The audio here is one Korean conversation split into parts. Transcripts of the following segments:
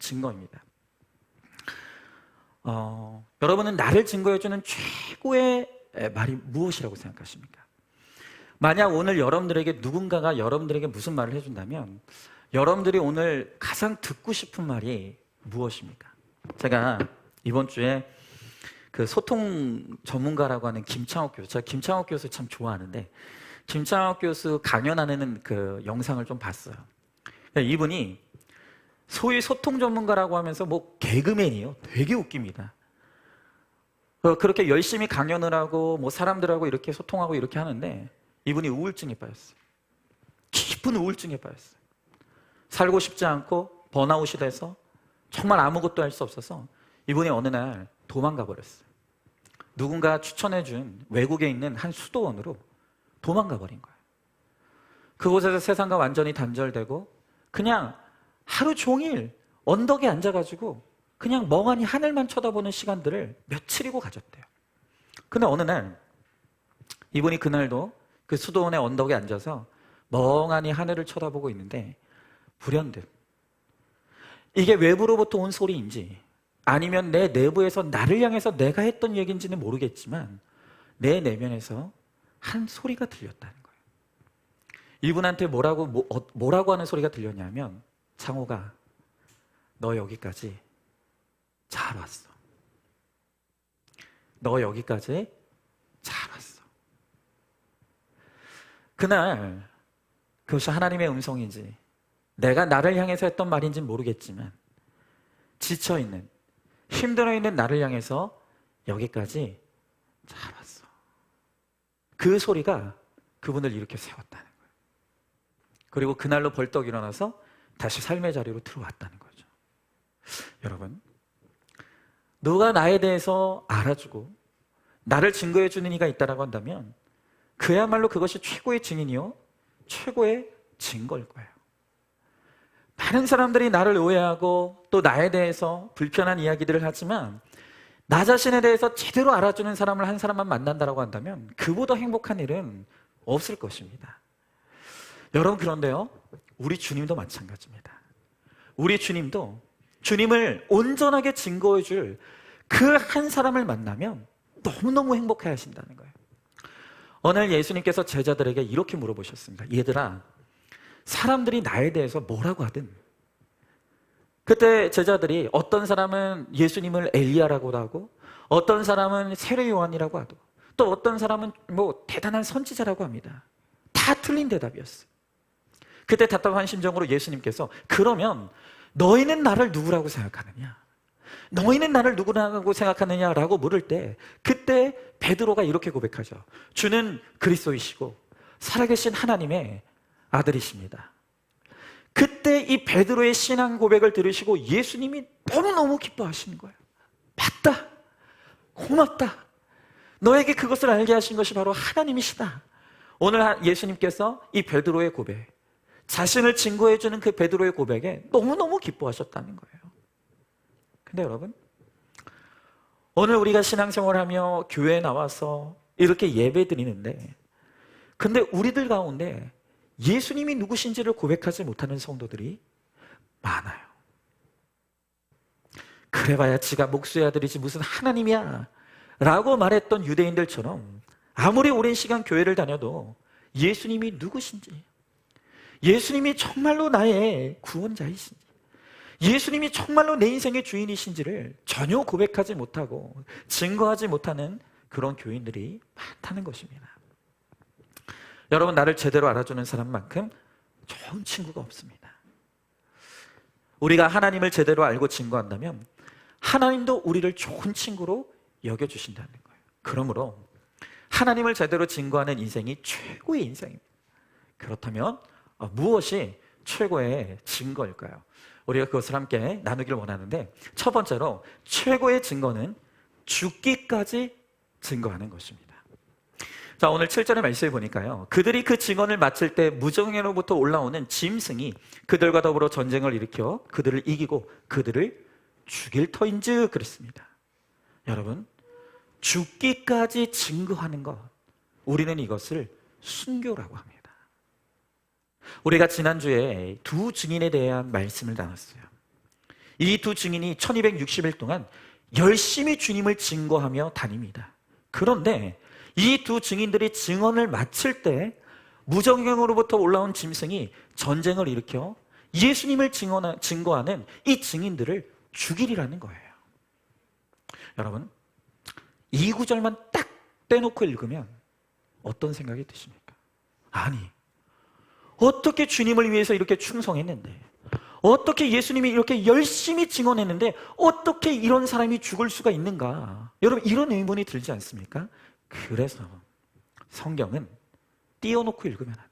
증거입니다. 여러분은 나를 증거해주는 최고의 말이 무엇이라고 생각하십니까? 만약 오늘 여러분들에게 누군가가 여러분들에게 무슨 말을 해준다면 여러분들이 오늘 가장 듣고 싶은 말이 무엇입니까? 제가 이번 주에 그 소통 전문가라고 하는 김창옥 교수, 제가 김창옥 교수 참 좋아하는데 김창옥 교수 강연하는 그 영상을 좀 봤어요. 이분이 소위 소통 전문가라고 하면서 뭐 개그맨이요. 되게 웃깁니다. 그렇게 열심히 강연을 하고 뭐 사람들하고 이렇게 소통하고 이렇게 하는데 이분이 우울증에 빠졌어요. 깊은 우울증에 빠졌어요. 살고 싶지 않고 번아웃이 돼서 정말 아무것도 할 수 없어서 이분이 어느 날 도망가 버렸어요. 누군가 추천해준 외국에 있는 한 수도원으로 도망가 버린 거예요. 그곳에서 세상과 완전히 단절되고 그냥 하루 종일 언덕에 앉아가지고 그냥 멍하니 하늘만 쳐다보는 시간들을 며칠이고 가졌대요. 근데 어느 날 이분이 그날도 그 수도원의 언덕에 앉아서 멍하니 하늘을 쳐다보고 있는데 불현듯 이게 외부로부터 온 소리인지 아니면 내 내부에서 나를 향해서 내가 했던 얘기인지는 모르겠지만 내 내면에서 한 소리가 들렸다는 거예요. 이분한테 뭐라고 하는 소리가 들렸냐면 창호가 너 여기까지 잘 왔어. 너 여기까지 잘 왔어. 그날 그것이 하나님의 음성인지 내가 나를 향해서 했던 말인지는 모르겠지만 지쳐있는 힘들어있는 나를 향해서 여기까지 잘 왔어. 그 소리가 그분을 일으켜 세웠다는 거예요. 그리고 그날로 벌떡 일어나서 다시 삶의 자리로 들어왔다는 거죠. 여러분, 누가 나에 대해서 알아주고 나를 증거해 주는 이가 있다라고 한다면 그야말로 그것이 최고의 증인이요 최고의 증거일 거예요. 많은 사람들이 나를 오해하고 또 나에 대해서 불편한 이야기들을 하지만 나 자신에 대해서 제대로 알아주는 사람을 한 사람만 만난다라고 한다면 그보다 행복한 일은 없을 것입니다. 여러분, 그런데요, 우리 주님도 마찬가지입니다. 우리 주님도 주님을 온전하게 증거해 줄 그 한 사람을 만나면 너무너무 행복해 하신다는 거예요. 오늘 예수님께서 제자들에게 이렇게 물어보셨습니다. 얘들아, 사람들이 나에 대해서 뭐라고 하든, 그때 제자들이 어떤 사람은 예수님을 엘리야라고도 하고 어떤 사람은 세례 요한이라고 하고 또 어떤 사람은 뭐 대단한 선지자라고 합니다. 다 틀린 대답이었어요. 그때 답답한 심정으로 예수님께서 그러면 너희는 나를 누구라고 생각하느냐? 너희는 나를 누구라고 생각하느냐라고 물을 때 그때 베드로가 이렇게 고백하죠. 주는 그리스도이시고 살아계신 하나님의 아들이십니다. 그때 이 베드로의 신앙 고백을 들으시고 예수님이 너무너무 기뻐하시는 거예요. 맞다, 고맙다, 너에게 그것을 알게 하신 것이 바로 하나님이시다. 오늘 예수님께서 이 베드로의 고백, 자신을 증거해주는 그 베드로의 고백에 너무너무 기뻐하셨다는 거예요. 근데 여러분, 오늘 우리가 신앙생활하며 교회에 나와서 이렇게 예배 드리는데 근데 우리들 가운데 예수님이 누구신지를 고백하지 못하는 성도들이 많아요. 그래봐야 지가 목수의 아들이지 무슨 하나님이야 라고 말했던 유대인들처럼 아무리 오랜 시간 교회를 다녀도 예수님이 누구신지, 예수님이 정말로 나의 구원자이신지, 예수님이 정말로 내 인생의 주인이신지를 전혀 고백하지 못하고 증거하지 못하는 그런 교인들이 많다는 것입니다. 여러분, 나를 제대로 알아주는 사람만큼 좋은 친구가 없습니다. 우리가 하나님을 제대로 알고 증거한다면 하나님도 우리를 좋은 친구로 여겨주신다는 거예요. 그러므로 하나님을 제대로 증거하는 인생이 최고의 인생입니다. 그렇다면 무엇이 최고의 증거일까요? 우리가 그것을 함께 나누기를 원하는데 첫 번째로 최고의 증거는 죽기까지 증거하는 것입니다. 자, 오늘 7절의 말씀을 보니까요, 그들이 그 증언을 마칠 때 무정에로부터 올라오는 짐승이 그들과 더불어 전쟁을 일으켜 그들을 이기고 그들을 죽일 터인즉 그랬습니다. 여러분, 죽기까지 증거하는 것, 우리는 이것을 순교라고 합니다. 우리가 지난주에 두 증인에 대한 말씀을 나눴어요. 이 두 증인이 1260일 동안 열심히 주님을 증거하며 다닙니다. 그런데 이 두 증인들이 증언을 마칠 때 무정경으로부터 올라온 짐승이 전쟁을 일으켜 예수님을 증거하는 이 증인들을 죽이리라는 거예요. 여러분, 이 구절만 딱 떼놓고 읽으면 어떤 생각이 드십니까? 아니, 어떻게 주님을 위해서 이렇게 충성했는데, 어떻게 예수님이 이렇게 열심히 증언했는데 어떻게 이런 사람이 죽을 수가 있는가? 여러분, 이런 의문이 들지 않습니까? 그래서 성경은 띄워놓고 읽으면 안 돼요.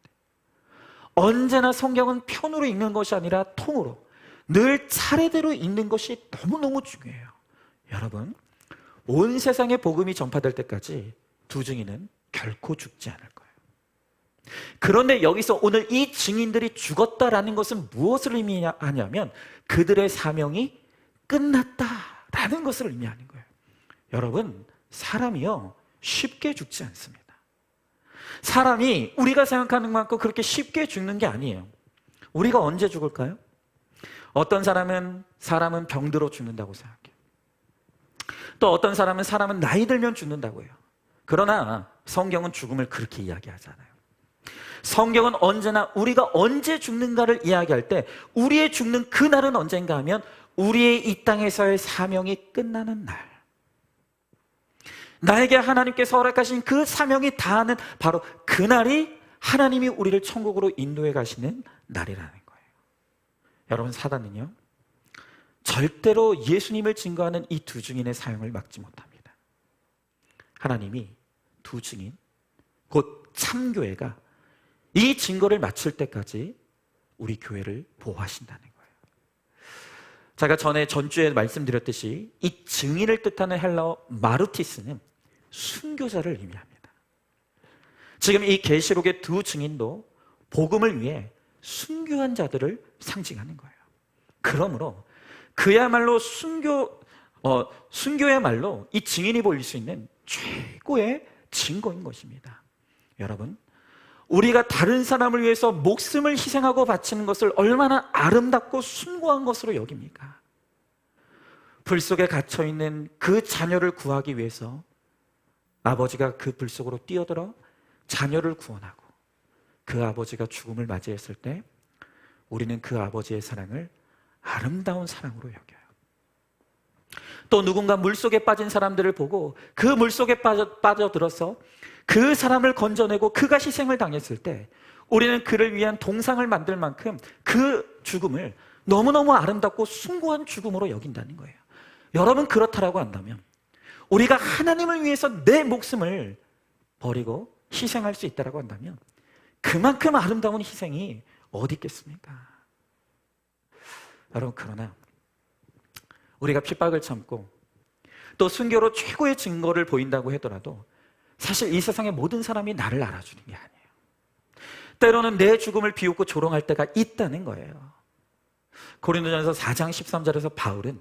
언제나 성경은 편으로 읽는 것이 아니라 통으로 늘 차례대로 읽는 것이 너무너무 중요해요. 여러분, 온 세상에 복음이 전파될 때까지 두 증인은 결코 죽지 않을 거예요. 그런데 여기서 오늘 이 증인들이 죽었다라는 것은 무엇을 의미하냐면 그들의 사명이 끝났다라는 것을 의미하는 거예요. 여러분, 사람이요 쉽게 죽지 않습니다. 사람이 우리가 생각하는 만큼 그렇게 쉽게 죽는 게 아니에요. 우리가 언제 죽을까요? 어떤 사람은 병들어 죽는다고 생각해요. 또 어떤 사람은 나이 들면 죽는다고 해요. 그러나 성경은 죽음을 그렇게 이야기하잖아요. 성경은 언제나 우리가 언제 죽는가를 이야기할 때 우리의 죽는 그날은 언젠가 하면 우리의 이 땅에서의 사명이 끝나는 날, 나에게 하나님께서 허락하신 그 사명이 다하는 바로 그날이 하나님이 우리를 천국으로 인도해 가시는 날이라는 거예요. 여러분, 사단은요 절대로 예수님을 증거하는 이 두 증인의 사용을 막지 못합니다. 하나님이 두 증인, 곧 참교회가 이 증거를 마칠 때까지 우리 교회를 보호하신다는 거예요. 제가 전주에 말씀드렸듯이 이 증인을 뜻하는 헬라어 마르티스는 순교자를 의미합니다. 지금 이 계시록의 두 증인도 복음을 위해 순교한 자들을 상징하는 거예요. 그러므로 그야말로 순교야말로 이 증인이 보일 수 있는 최고의 증거인 것입니다. 여러분, 우리가 다른 사람을 위해서 목숨을 희생하고 바치는 것을 얼마나 아름답고 숭고한 것으로 여깁니까? 불 속에 갇혀있는 그 자녀를 구하기 위해서 아버지가 그 불 속으로 뛰어들어 자녀를 구원하고 그 아버지가 죽음을 맞이했을 때 우리는 그 아버지의 사랑을 아름다운 사랑으로 여겨요. 또 누군가 물속에 빠진 사람들을 보고 그 물속에 빠져들어서 그 사람을 건져내고 그가 희생을 당했을 때 우리는 그를 위한 동상을 만들 만큼 그 죽음을 너무너무 아름답고 숭고한 죽음으로 여긴다는 거예요. 여러분, 그렇다라고 한다면 우리가 하나님을 위해서 내 목숨을 버리고 희생할 수 있다라고 한다면 그만큼 아름다운 희생이 어디 있겠습니까? 여러분, 그러나 우리가 핍박을 참고 또 순교로 최고의 증거를 보인다고 하더라도 사실 이 세상의 모든 사람이 나를 알아주는 게 아니에요. 때로는 내 죽음을 비웃고 조롱할 때가 있다는 거예요. 고린도전서 4장 13절에서 바울은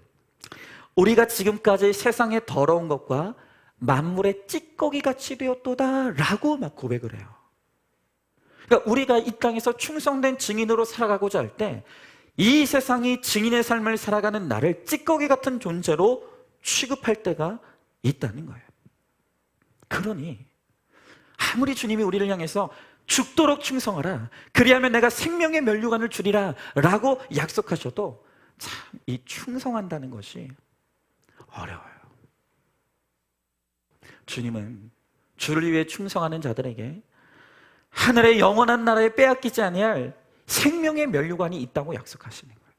우리가 지금까지 세상의 더러운 것과 만물의 찌꺼기같이 되었도다 라고 막 고백을 해요. 그러니까 우리가 이 땅에서 충성된 증인으로 살아가고자 할 때 이 세상이 증인의 삶을 살아가는 나를 찌꺼기 같은 존재로 취급할 때가 있다는 거예요. 그러니 아무리 주님이 우리를 향해서 죽도록 충성하라, 그리하면 내가 생명의 면류관을 주리라 라고 약속하셔도 참 이 충성한다는 것이 어려워요. 주님은 주를 위해 충성하는 자들에게 하늘의 영원한 나라에 빼앗기지 아니할 생명의 면류관이 있다고 약속하시는 거예요.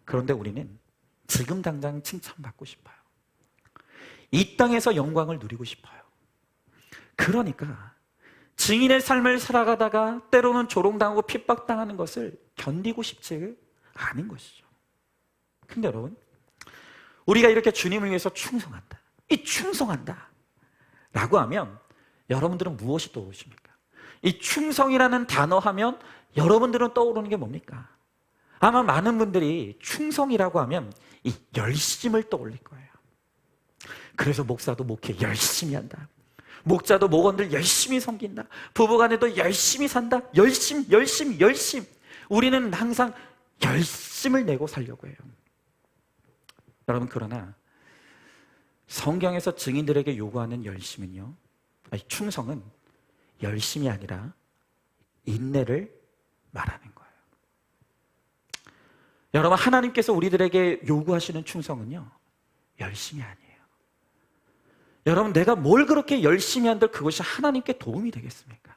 그런데 우리는 지금 당장 칭찬받고 싶어요. 이 땅에서 영광을 누리고 싶어요. 그러니까 증인의 삶을 살아가다가 때로는 조롱당하고 핍박당하는 것을 견디고 싶지 않은 것이죠. 근데 여러분, 우리가 이렇게 주님을 위해서 충성한다, 이 충성한다 라고 하면 여러분들은 무엇이 떠오르십니까? 이 충성이라는 단어 하면 여러분들은 떠오르는 게 뭡니까? 아마 많은 분들이 충성이라고 하면 이 열심을 떠올릴 거예요. 그래서 목사도 목회 열심히 한다, 목자도 목원들 열심히 섬긴다, 부부간에도 열심히 산다, 열심. 우리는 항상 열심을 내고 살려고 해요. 여러분, 그러나 성경에서 증인들에게 요구하는 열심은요, 충성은 열심이 아니라 인내를 말하는 거예요. 여러분, 하나님께서 우리들에게 요구하시는 충성은요, 열심이 아니에요. 여러분, 내가 뭘 그렇게 열심히 한들 그것이 하나님께 도움이 되겠습니까?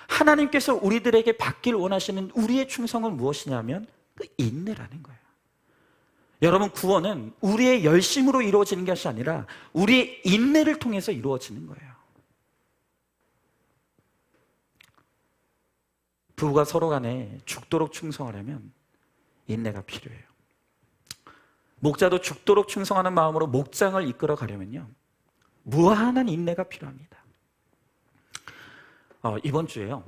하나님께서 우리들에게 받길 원하시는 우리의 충성은 무엇이냐면 그 인내라는 거예요. 여러분, 구원은 우리의 열심으로 이루어지는 것이 아니라 우리의 인내를 통해서 이루어지는 거예요. 부부가 서로 간에 죽도록 충성하려면 인내가 필요해요. 목자도 죽도록 충성하는 마음으로 목장을 이끌어 가려면요, 무한한 인내가 필요합니다. 이번 주에요,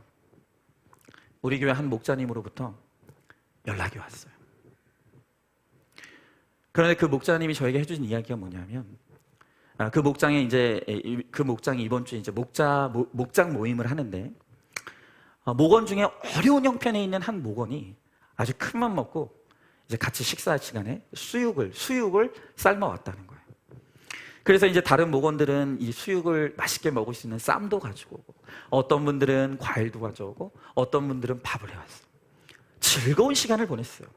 우리 교회 한 목자님으로부터 연락이 왔어요. 그런데 그 목자님이 저에게 해주신 이야기가 뭐냐면, 그 목장이 이번 주에 이제 목장 모임을 하는데, 목원 중에 어려운 형편에 있는 한 목원이 아주 큰 맘 먹고 이제 같이 식사 시간에 수육을 삶아 왔다는 거예요. 그래서 이제 다른 목원들은 이 수육을 맛있게 먹을 수 있는 쌈도 가지고 오고, 어떤 분들은 과일도 가져오고, 어떤 분들은 밥을 해왔어요. 즐거운 시간을 보냈어요.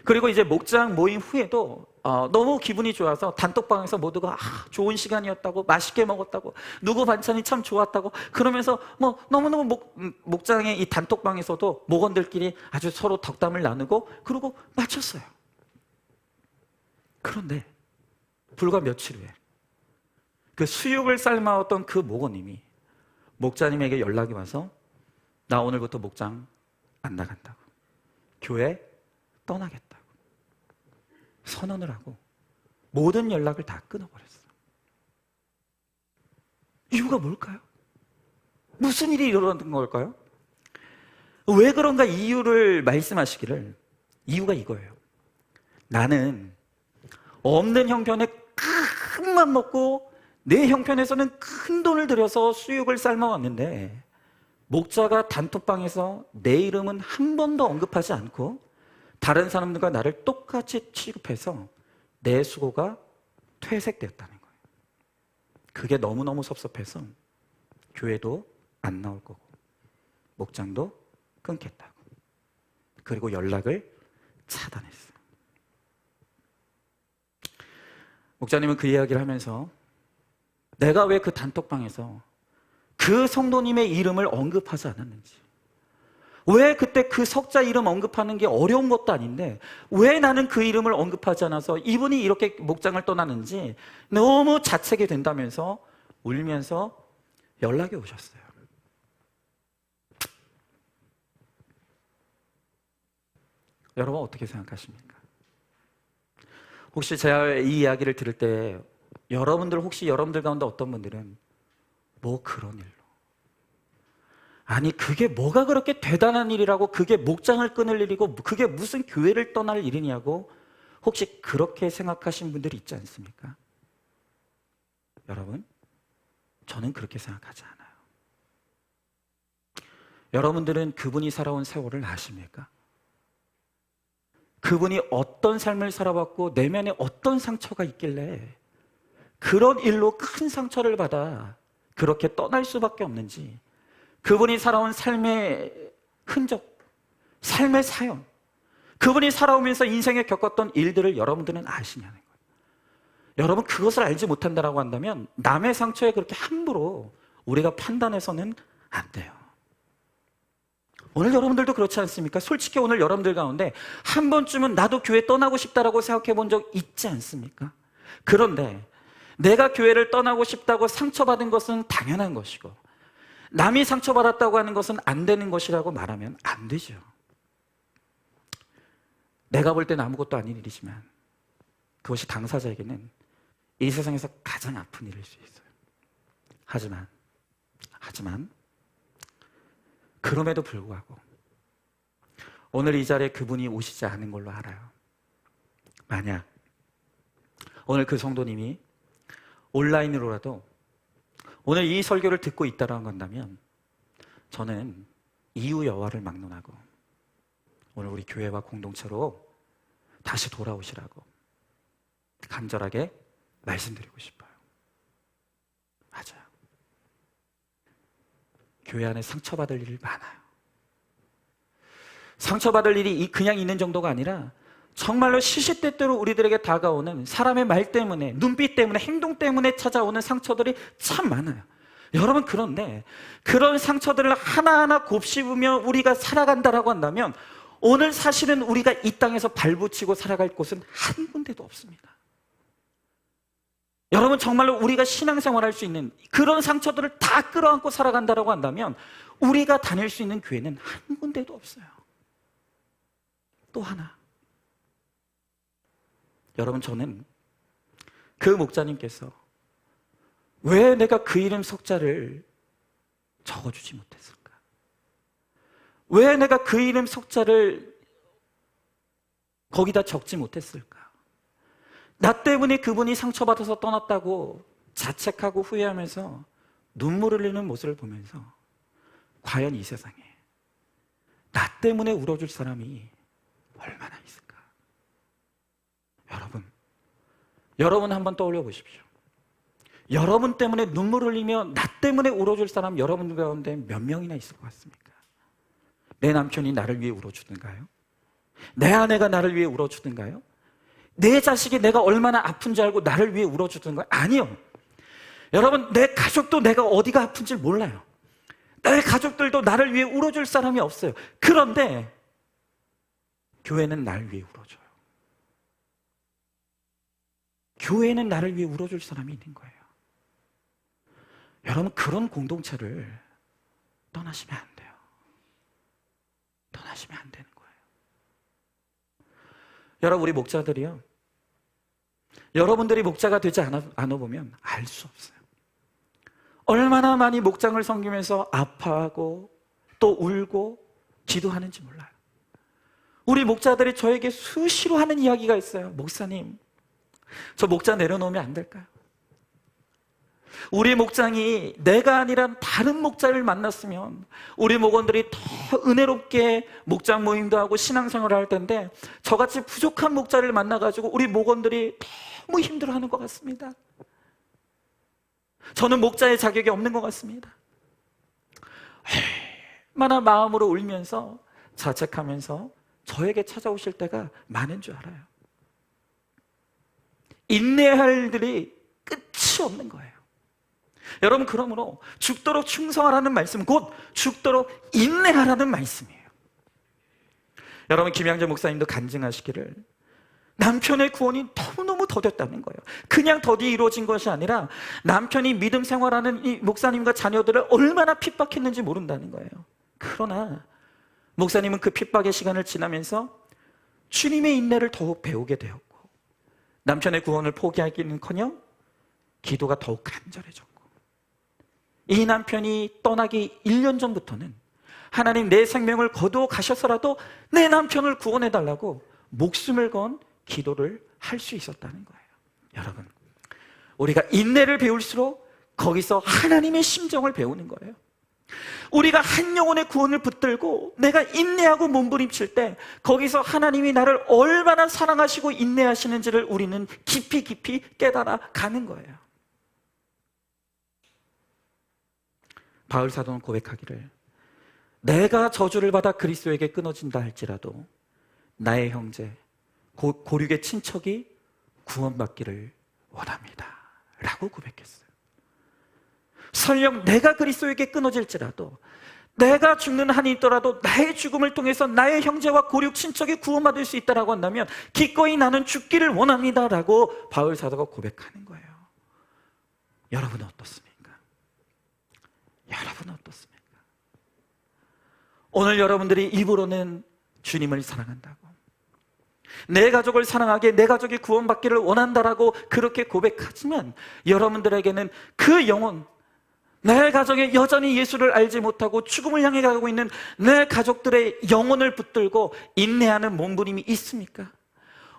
그리고 이제 목장 모임 후에도 너무 기분이 좋아서 단톡방에서 모두가 좋은 시간이었다고, 맛있게 먹었다고, 누구 반찬이 참 좋았다고 그러면서 너무너무 목장의 이 단톡방에서도 목원들끼리 아주 서로 덕담을 나누고 그러고 마쳤어요. 그런데 불과 며칠 후에 그 수육을 삶아왔던 그 목원님이 목자님에게 연락이 와서, 나 오늘부터 목장 안 나간다고, 교회 떠나겠다고 선언을 하고 모든 연락을 다 끊어버렸어요. 이유가 뭘까요? 무슨 일이 일어난 걸까요? 왜 그런가 이유를 말씀하시기를, 이유가 이거예요. 나는 없는 형편에 큰 맘 먹고 내 형편에서는 큰 돈을 들여서 수육을 삶아왔는데, 목자가 단톡방에서 내 이름은 한 번도 언급하지 않고 다른 사람들과 나를 똑같이 취급해서 내 수고가 퇴색됐다는 거예요. 그게 너무너무 섭섭해서 교회도 안 나올 거고 목장도 끊겠다고, 그리고 연락을 차단했어요. 목자님은 그 이야기를 하면서 내가 왜 그 단톡방에서 그 성도님의 이름을 언급하지 않았는지, 왜 그때 그 석자 이름 언급하는 게 어려운 것도 아닌데 왜 나는 그 이름을 언급하지 않아서 이분이 이렇게 목장을 떠나는지 너무 자책이 된다면서 울면서 연락이 오셨어요. 여러분, 어떻게 생각하십니까? 혹시 제가 이 이야기를 들을 때 여러분들 가운데 어떤 분들은 뭐 그런 일로, 아니 그게 뭐가 그렇게 대단한 일이라고, 그게 목장을 끊을 일이고 그게 무슨 교회를 떠날 일이냐고 혹시 그렇게 생각하신 분들이 있지 않습니까? 여러분, 저는 그렇게 생각하지 않아요. 여러분들은 그분이 살아온 세월을 아십니까? 그분이 어떤 삶을 살아왔고 내면에 어떤 상처가 있길래 그런 일로 큰 상처를 받아 그렇게 떠날 수밖에 없는지, 그분이 살아온 삶의 흔적, 삶의 사연, 그분이 살아오면서 인생에 겪었던 일들을 여러분들은 아시냐는 거예요. 여러분, 그것을 알지 못한다고 한다면 남의 상처에 그렇게 함부로 우리가 판단해서는 안 돼요. 오늘 여러분들도 그렇지 않습니까? 솔직히 오늘 여러분들 가운데 한 번쯤은 나도 교회 떠나고 싶다라고 생각해 본 적 있지 않습니까? 그런데 내가 교회를 떠나고 싶다고 상처받은 것은 당연한 것이고, 남이 상처받았다고 하는 것은 안 되는 것이라고 말하면 안 되죠. 내가 볼 때는 아무것도 아닌 일이지만 그것이 당사자에게는 이 세상에서 가장 아픈 일일 수 있어요. 하지만 그럼에도 불구하고 오늘 이 자리에 그분이 오시지 않은 걸로 알아요. 만약 오늘 그 성도님이 온라인으로라도 오늘 이 설교를 듣고 있다라고 한다면 저는 이후 여와를 막론하고 오늘 우리 교회와 공동체로 다시 돌아오시라고, 간절하게 말씀드리고 싶어요. 맞아요. 교회 안에 상처받을 일이 많아요. 상처받을 일이 그냥 있는 정도가 아니라 정말로 시시때때로 우리들에게 다가오는 사람의 말 때문에, 눈빛 때문에, 행동 때문에 찾아오는 상처들이 참 많아요. 여러분, 그런데 그런 상처들을 하나하나 곱씹으며 우리가 살아간다라고 한다면 오늘 사실은 우리가 이 땅에서 발붙이고 살아갈 곳은 한 군데도 없습니다. 여러분, 정말로 우리가 신앙생활할 수 있는 그런 상처들을 다 끌어안고 살아간다라고 한다면 우리가 다닐 수 있는 교회는 한 군데도 없어요. 또 하나, 여러분, 저는 그 목자님께서 왜 내가 그 이름 석자를 적어주지 못했을까? 왜 내가 그 이름 석자를 거기다 적지 못했을까? 나 때문에 그분이 상처받아서 떠났다고 자책하고 후회하면서 눈물을 흘리는 모습을 보면서 과연 이 세상에 나 때문에 울어줄 사람이 얼마나 있을까? 여러분 한번 떠올려 보십시오. 여러분 때문에 눈물 흘리며 나 때문에 울어줄 사람 여러분 가운데 몇 명이나 있을 것 같습니까? 내 남편이 나를 위해 울어주든가요? 내 아내가 나를 위해 울어주든가요? 내 자식이 내가 얼마나 아픈지 알고 나를 위해 울어주든가요? 아니요. 여러분, 내 가족도 내가 어디가 아픈지 몰라요. 내 가족들도 나를 위해 울어줄 사람이 없어요. 그런데 교회는 나를 위해 울어줘요. 교회는 나를 위해 울어줄 사람이 있는 거예요. 여러분, 그런 공동체를 떠나시면 안 돼요. 떠나시면 안 되는 거예요. 여러분, 우리 목자들이요, 여러분들이 목자가 되지 않아 보면 알 수 없어요. 얼마나 많이 목장을 섬기면서 아파하고 또 울고 기도하는지 몰라요. 우리 목자들이 저에게 수시로 하는 이야기가 있어요. 목사님, 저 목자 내려놓으면 안 될까요? 우리 목장이 내가 아니라 다른 목자를 만났으면 우리 목원들이 더 은혜롭게 목장 모임도 하고 신앙생활을 할 텐데 저같이 부족한 목자를 만나가지고 우리 목원들이 너무 힘들어하는 것 같습니다. 저는 목자의 자격이 없는 것 같습니다. 얼마나 마음으로 울면서 자책하면서 저에게 찾아오실 때가 많은 줄 알아요. 인내할 일들이 끝이 없는 거예요. 여러분, 그러므로 죽도록 충성하라는 말씀, 곧 죽도록 인내하라는 말씀이에요. 여러분, 김양재 목사님도 간증하시기를 남편의 구원이 너무너무 더뎠다는 거예요. 그냥 더디 이루어진 것이 아니라 남편이 믿음 생활하는 이 목사님과 자녀들을 얼마나 핍박했는지 모른다는 거예요. 그러나 목사님은 그 핍박의 시간을 지나면서 주님의 인내를 더욱 배우게 되었고 남편의 구원을 포기하기는커녕 기도가 더욱 간절해졌고 이 남편이 떠나기 1년 전부터는 하나님, 내 생명을 거두어 가셔서라도 내 남편을 구원해달라고 목숨을 건 기도를 할 수 있었다는 거예요. 여러분, 우리가 인내를 배울수록 거기서 하나님의 심정을 배우는 거예요. 우리가 한 영혼의 구원을 붙들고 내가 인내하고 몸부림칠 때 거기서 하나님이 나를 얼마나 사랑하시고 인내하시는지를 우리는 깊이 깊이 깨달아 가는 거예요. 바울 사도는 고백하기를 내가 저주를 받아 그리스도에게 끊어진다 할지라도 나의 형제 고륙의 친척이 구원받기를 원합니다 라고 고백했어요. 설령 내가 그리스도에게 끊어질지라도, 내가 죽는 한이 있더라도 나의 죽음을 통해서 나의 형제와 고륙 친척이 구원받을 수 있다라고 한다면 기꺼이 나는 죽기를 원합니다 라고 바울 사도가 고백하는 거예요. 여러분은 어떻습니까? 여러분은 어떻습니까? 오늘 여러분들이 입으로는 주님을 사랑한다고, 내 가족을 사랑하게, 내 가족이 구원받기를 원한다라고 그렇게 고백하지만 여러분들에게는 그 영혼, 내 가정에 여전히 예수를 알지 못하고 죽음을 향해 가고 있는 내 가족들의 영혼을 붙들고 인내하는 몸부림이 있습니까?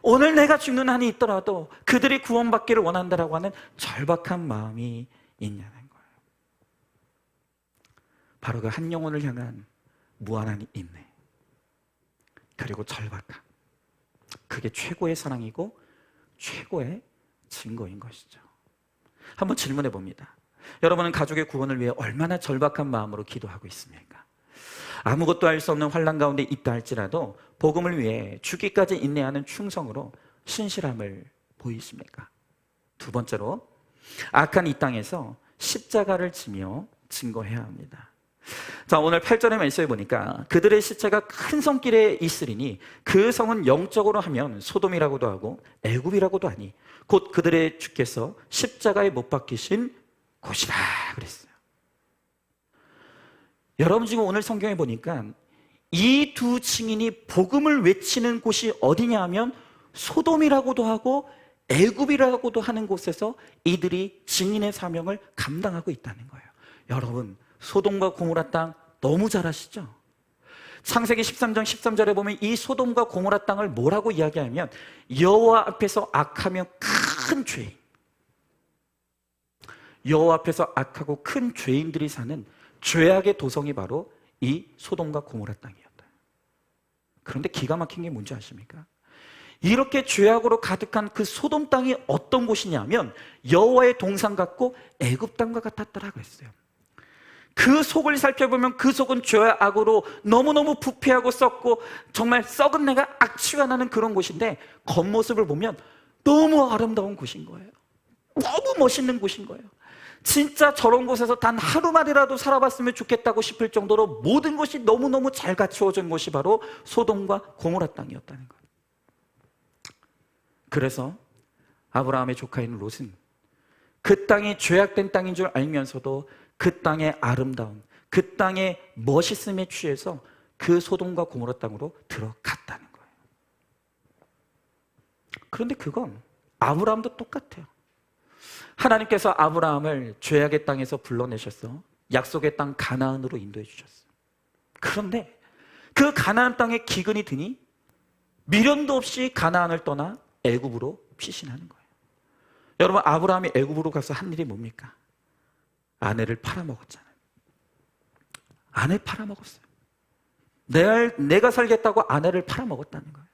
오늘 내가 죽는 한이 있더라도 그들이 구원받기를 원한다라고 하는 절박한 마음이 있냐는 거예요. 바로 그 한 영혼을 향한 무한한 인내, 그리고 절박함, 그게 최고의 사랑이고 최고의 증거인 것이죠. 한번 질문해 봅니다. 여러분은 가족의 구원을 위해 얼마나 절박한 마음으로 기도하고 있습니까? 아무것도 할 수 없는 환난 가운데 있다 할지라도 복음을 위해 죽기까지 인내하는 충성으로 신실함을 보이십니까? 두 번째로, 악한 이 땅에서 십자가를 지며 증거해야 합니다. 자, 오늘 8절의 말씀에 보니까 그들의 시체가 큰 성길에 있으리니 그 성은 영적으로 하면 소돔이라고도 하고 애굽이라고도 하니 곧 그들의 주께서 십자가에 못 박히신 곳이라 그랬어요. 여러분, 지금 오늘 성경에 보니까 이 두 증인이 복음을 외치는 곳이 어디냐 하면 소돔이라고도 하고 애굽이라고도 하는 곳에서 이들이 증인의 사명을 감당하고 있다는 거예요. 여러분, 소돔과 고모라 땅 너무 잘 아시죠? 창세기 13장 13절에 보면 이 소돔과 고모라 땅을 뭐라고 이야기하면 여호와 앞에서 악하며 큰 죄인, 여호와 앞에서 악하고 큰 죄인들이 사는 죄악의 도성이 바로 이 소돔과 고모라 땅이었다. 그런데 기가 막힌 게 뭔지 아십니까? 이렇게 죄악으로 가득한 그 소돔 땅이 어떤 곳이냐면 여호와의 동산 같고 애굽 땅과 같았더라고 했어요. 그 속을 살펴보면 그 속은 죄악으로 너무너무 부패하고 썩고 정말 썩은 내가 악취가 나는 그런 곳인데 겉모습을 보면 너무 아름다운 곳인 거예요. 너무 멋있는 곳인 거예요. 진짜 저런 곳에서 단 하루만이라도 살아봤으면 좋겠다고 싶을 정도로 모든 것이 너무너무 잘 갖추어진 곳이 바로 소돔과 고모라 땅이었다는 거예요. 그래서 아브라함의 조카인 롯은 그 땅이 죄악된 땅인 줄 알면서도 그 땅의 아름다움, 그 땅의 멋있음에 취해서 그 소돔과 고모라 땅으로 들어갔다는 거예요. 그런데 그건 아브라함도 똑같아요. 하나님께서 아브라함을 죄악의 땅에서 불러내셔서 약속의 땅 가나안으로 인도해 주셨어요. 그런데 그 가나안 땅에 기근이 드니 미련도 없이 가나안을 떠나 애굽으로 피신하는 거예요. 여러분, 아브라함이 애굽으로 가서 한 일이 뭡니까? 아내를 팔아먹었잖아요. 아내 팔아먹었어요. 내가 살겠다고 아내를 팔아먹었다는 거예요.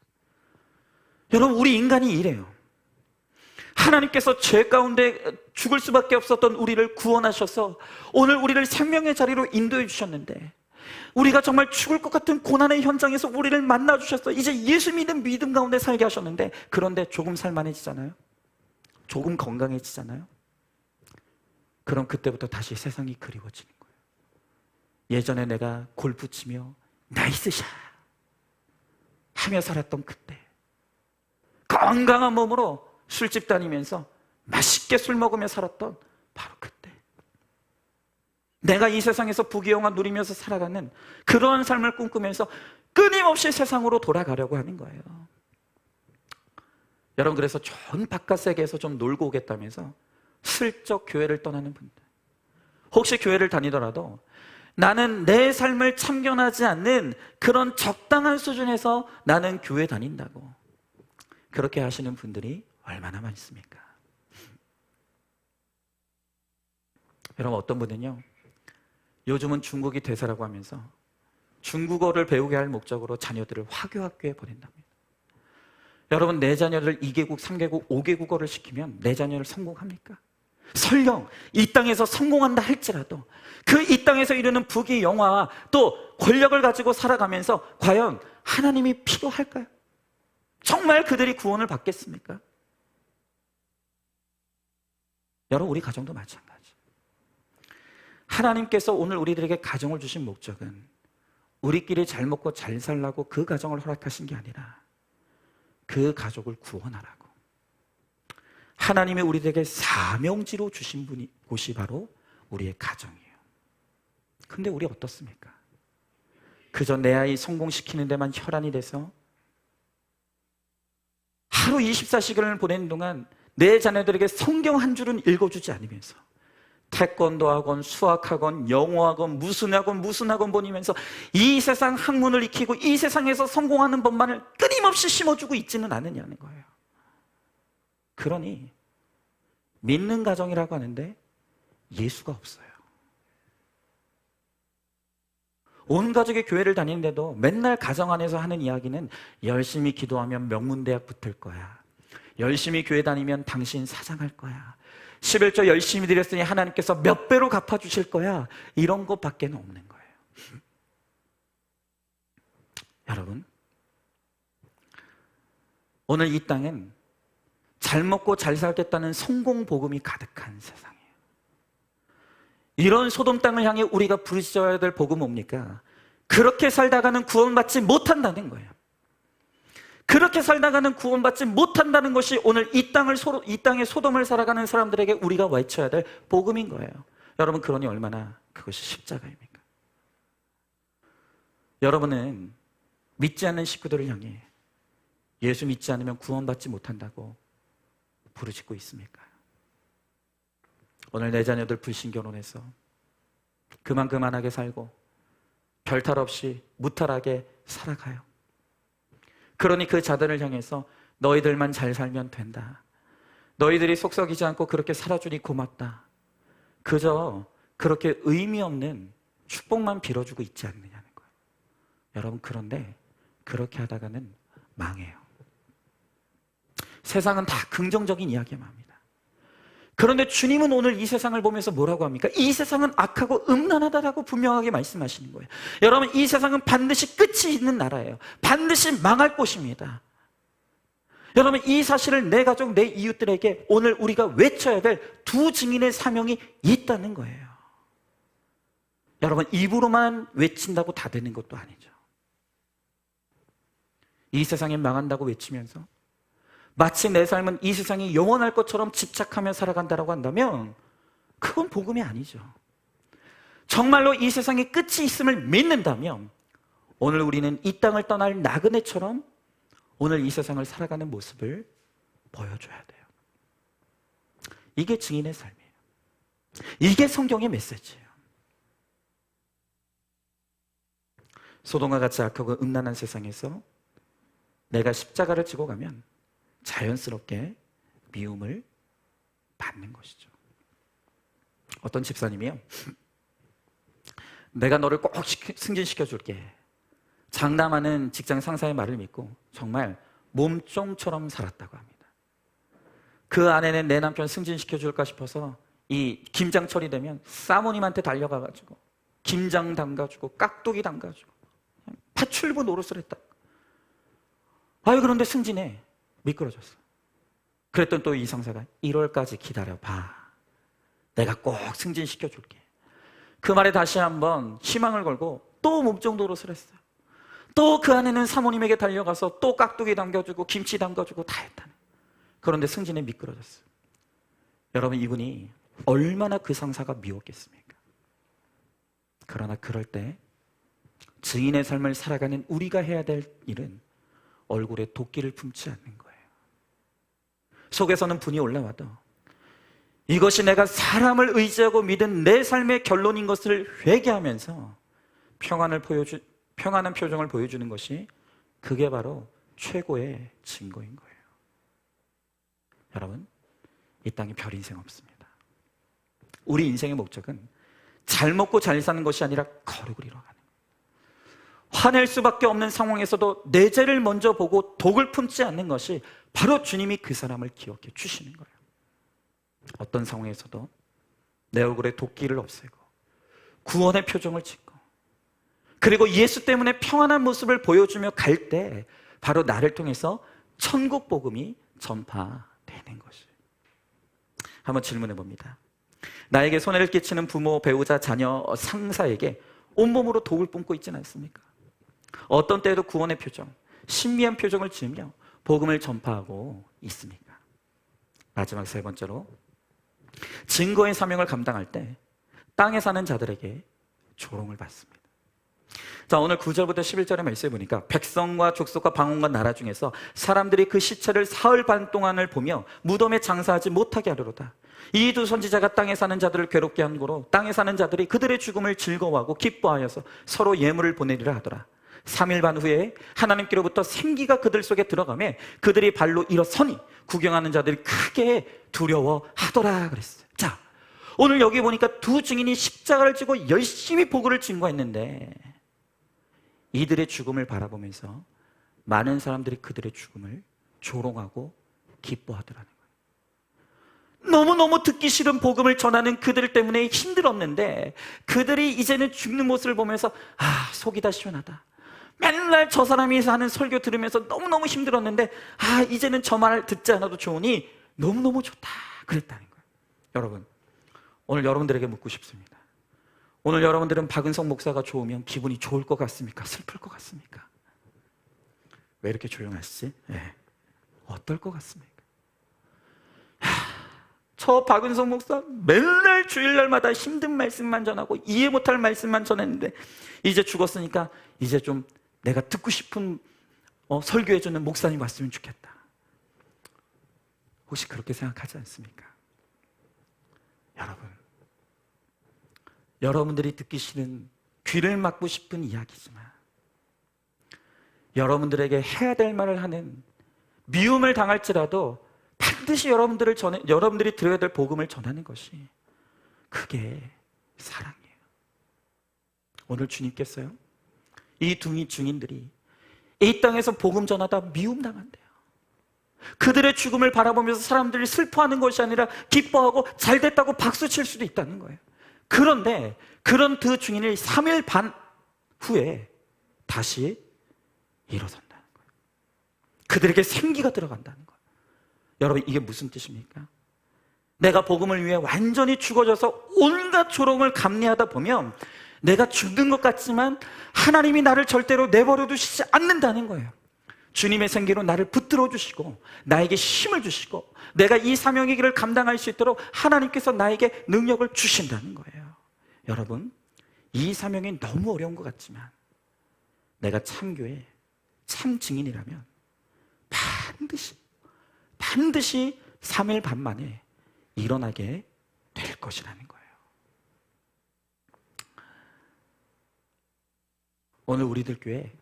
여러분, 우리 인간이 이래요. 하나님께서 죄 가운데 죽을 수밖에 없었던 우리를 구원하셔서 오늘 우리를 생명의 자리로 인도해 주셨는데 우리가 정말 죽을 것 같은 고난의 현장에서 우리를 만나주셔서 이제 예수 믿는 믿음 가운데 살게 하셨는데 그런데 조금 살만해지잖아요? 조금 건강해지잖아요? 그럼 그때부터 다시 세상이 그리워지는 거예요. 예전에 내가 골프 치며 나이스샷 하며 살았던 그때, 건강한 몸으로 술집 다니면서 맛있게 술 먹으며 살았던 바로 그때, 내가 이 세상에서 부귀영화 누리면서 살아가는 그런 삶을 꿈꾸면서 끊임없이 세상으로 돌아가려고 하는 거예요. 여러분, 그래서 좋은 바깥 세계에서 좀 놀고 오겠다면서 슬쩍 교회를 떠나는 분들, 혹시 교회를 다니더라도 나는 내 삶을 참견하지 않는 그런 적당한 수준에서 나는 교회 다닌다고 그렇게 하시는 분들이 얼마나 많습니까? 여러분, 어떤 분은요, 요즘은 중국이 대세라고 하면서 중국어를 배우게 할 목적으로 자녀들을 화교학교에 보낸답니다. 여러분, 내 자녀를 2개국, 3개국, 5개국어를 시키면 내 자녀를 성공합니까? 설령 이 땅에서 성공한다 할지라도 그 이 땅에서 이루는 부귀 영화와 또 권력을 가지고 살아가면서 과연 하나님이 필요할까요? 정말 그들이 구원을 받겠습니까? 여러분, 우리 가정도 마찬가지. 하나님께서 오늘 우리들에게 가정을 주신 목적은 우리끼리 잘 먹고 잘 살라고 그 가정을 허락하신 게 아니라 그 가족을 구원하라고, 하나님이 우리에게 사명지로 주신 곳이 바로 우리의 가정이에요. 근데 우리 어떻습니까? 그저 내 아이 성공시키는 데만 혈안이 돼서 하루 24시간을 보내는 동안 내 자녀들에게 성경 한 줄은 읽어주지 않으면서 태권도 학원, 수학 학원, 영어 학원, 무슨 학원 보내면서 이 세상 학문을 익히고 이 세상에서 성공하는 법만을 끊임없이 심어주고 있지는 않느냐는 거예요. 그러니 믿는 가정이라고 하는데 예수가 없어요. 온 가족이 교회를 다니는데도 맨날 가정 안에서 하는 이야기는 열심히 기도하면 명문대학 붙을 거야, 열심히 교회 다니면 당신 사장할 거야. 11조 열심히 드렸으니 하나님께서 몇 배로 갚아주실 거야. 이런 것밖에 없는 거예요. 여러분, 오늘 이 땅은 잘 먹고 잘 살겠다는 성공 복음이 가득한 세상이에요. 이런 소돔 땅을 향해 우리가 부르짖어야 될 복음은 뭡니까? 그렇게 살다가는 구원받지 못한다는 거예요. 그렇게 살다가는 구원받지 못한다는 것이 오늘 이 땅의 소돔을 살아가는 사람들에게 우리가 외쳐야 될 복음인 거예요. 여러분, 그러니 얼마나 그것이 십자가입니까? 여러분은 믿지 않는 식구들을 향해 예수 믿지 않으면 구원받지 못한다고 부르짖고 있습니까? 오늘 내 자녀들 불신결혼해서 그만하게 살고 별탈 없이 무탈하게 살아가요. 그러니 그 자들을 향해서 너희들만 잘 살면 된다. 너희들이 속썩이지 않고 그렇게 살아주니 고맙다. 그저 그렇게 의미 없는 축복만 빌어주고 있지 않느냐는 거예요. 여러분, 그런데 그렇게 하다가는 망해요. 세상은 다 긍정적인 이야기만 합니다. 그런데 주님은 오늘 이 세상을 보면서 뭐라고 합니까? 이 세상은 악하고 음란하다라고 분명하게 말씀하시는 거예요. 여러분, 이 세상은 반드시 끝이 있는 나라예요. 반드시 망할 곳입니다. 여러분, 이 사실을 내 가족, 내 이웃들에게 오늘 우리가 외쳐야 될 두 증인의 사명이 있다는 거예요. 여러분, 입으로만 외친다고 다 되는 것도 아니죠. 이 세상이 망한다고 외치면서 마치 내 삶은 이 세상이 영원할 것처럼 집착하며 살아간다고 한다면 그건 복음이 아니죠. 정말로 이 세상에 끝이 있음을 믿는다면 오늘 우리는 이 땅을 떠날 나그네처럼 오늘 이 세상을 살아가는 모습을 보여줘야 돼요. 이게 증인의 삶이에요. 이게 성경의 메시지예요. 소돔과 같이 악하고 음란한 세상에서 내가 십자가를 지고 가면 자연스럽게 미움을 받는 것이죠. 어떤 집사님이요, 내가 너를 꼭 승진시켜줄게. 장담하는 직장 상사의 말을 믿고 정말 몸종처럼 살았다고 합니다. 그 아내는 내 남편 승진시켜줄까 싶어서 이 김장철이 되면 사모님한테 달려가가지고 김장 담가주고 깍두기 담가주고 파출부 노릇을 했다. 아유, 그런데 승진해. 미끄러졌어. 그랬더니 또 이 상사가 1월까지 기다려봐. 내가 꼭 승진시켜줄게. 그 말에 다시 한번 희망을 걸고 또 몸종 노릇을 했어요. 또 그 안에는 사모님에게 달려가서 또 깍두기 담겨주고 김치 담가주고 다 했다는. 그런데 승진에 미끄러졌어요. 여러분, 이분이 얼마나 그 상사가 미웠겠습니까? 그러나 그럴 때 증인의 삶을 살아가는 우리가 해야 될 일은 얼굴에 도끼를 품지 않는 거예요. 속에서는 분이 올라와도 이것이 내가 사람을 의지하고 믿은 내 삶의 결론인 것을 회개하면서 평안한 표정을 보여주는 것이 그게 바로 최고의 증거인 거예요. 여러분, 이 땅에 별 인생 없습니다. 우리 인생의 목적은 잘 먹고 잘 사는 것이 아니라 거룩을 이뤄가는 거예요. 화낼 수밖에 없는 상황에서도 내 죄를 먼저 보고 독을 품지 않는 것이 바로 주님이 그 사람을 기억해 주시는 거예요. 어떤 상황에서도 내 얼굴에 도끼를 없애고 구원의 표정을 짓고 그리고 예수 때문에 평안한 모습을 보여주며 갈 때 바로 나를 통해서 천국 복음이 전파되는 것이에요. 한번 질문해 봅니다. 나에게 손해를 끼치는 부모, 배우자, 자녀, 상사에게 온몸으로 독을 뿜고 있지는 않습니까? 어떤 때에도 구원의 표정, 신비한 표정을 지으며 복음을 전파하고 있습니까? 마지막 세 번째로, 증거의 사명을 감당할 때 땅에 사는 자들에게 조롱을 받습니다. 자, 오늘 9절부터 11절의 말씀에 보니까 백성과 족속과 방언과 나라 중에서 사람들이 그 시체를 사흘 반 동안을 보며 무덤에 장사하지 못하게 하려로다. 이 두 선지자가 땅에 사는 자들을 괴롭게 한 거로 땅에 사는 자들이 그들의 죽음을 즐거워하고 기뻐하여서 서로 예물을 보내리라 하더라. 3일 반 후에 하나님께로부터 생기가 그들 속에 들어가매 그들이 발로 일어서니 구경하는 자들이 크게 두려워하더라 그랬어요. 자, 오늘 여기 보니까 두 증인이 십자가를 지고 열심히 복음을 증거했는데 이들의 죽음을 바라보면서 많은 사람들이 그들의 죽음을 조롱하고 기뻐하더라는 거예요. 너무너무 듣기 싫은 복음을 전하는 그들 때문에 힘들었는데 그들이 이제는 죽는 모습을 보면서 속이 다 시원하다. 맨날 저 사람이 하는 설교 들으면서 너무너무 힘들었는데 이제는 저 말 듣지 않아도 좋으니 너무너무 좋다 그랬다는 거예요. 여러분, 오늘 여러분들에게 묻고 싶습니다. 오늘 여러분들은 박은성 목사가 좋으면 기분이 좋을 것 같습니까? 슬플 것 같습니까? 왜 이렇게 조용하시지? 어떨 것 같습니까? 저 박은성 목사 맨날 주일날마다 힘든 말씀만 전하고 이해 못할 말씀만 전했는데 이제 죽었으니까 이제 좀 내가 듣고 싶은 설교해주는 목사님 왔으면 좋겠다. 혹시 그렇게 생각하지 않습니까? 여러분, 여러분들이 듣기 싫은 귀를 막고 싶은 이야기지만 여러분들에게 해야 될 말을 하는 미움을 당할지라도 반드시 여러분들이 들어야 될 복음을 전하는 것이 그게 사랑이에요. 오늘 주님께서요, 이 두 증인들이 이 땅에서 복음 전하다 미움당한대요. 그들의 죽음을 바라보면서 사람들이 슬퍼하는 것이 아니라 기뻐하고 잘됐다고 박수칠 수도 있다는 거예요. 그런데 그런 두 증인이 3일 반 후에 다시 일어선다는 거예요. 그들에게 생기가 들어간다는 거예요. 여러분, 이게 무슨 뜻입니까? 내가 복음을 위해 완전히 죽어져서 온갖 조롱을 감내하다 보면 내가 죽는 것 같지만 하나님이 나를 절대로 내버려 두시지 않는다는 거예요. 주님의 생기로 나를 붙들어 주시고 나에게 힘을 주시고 내가 이 사명의 길을 감당할 수 있도록 하나님께서 나에게 능력을 주신다는 거예요. 여러분, 이 사명이 너무 어려운 것 같지만 내가 참교회 참 증인이라면 반드시 3일 반 만에 일어나게 될 것이라는 거예요. 오늘 우리들 교회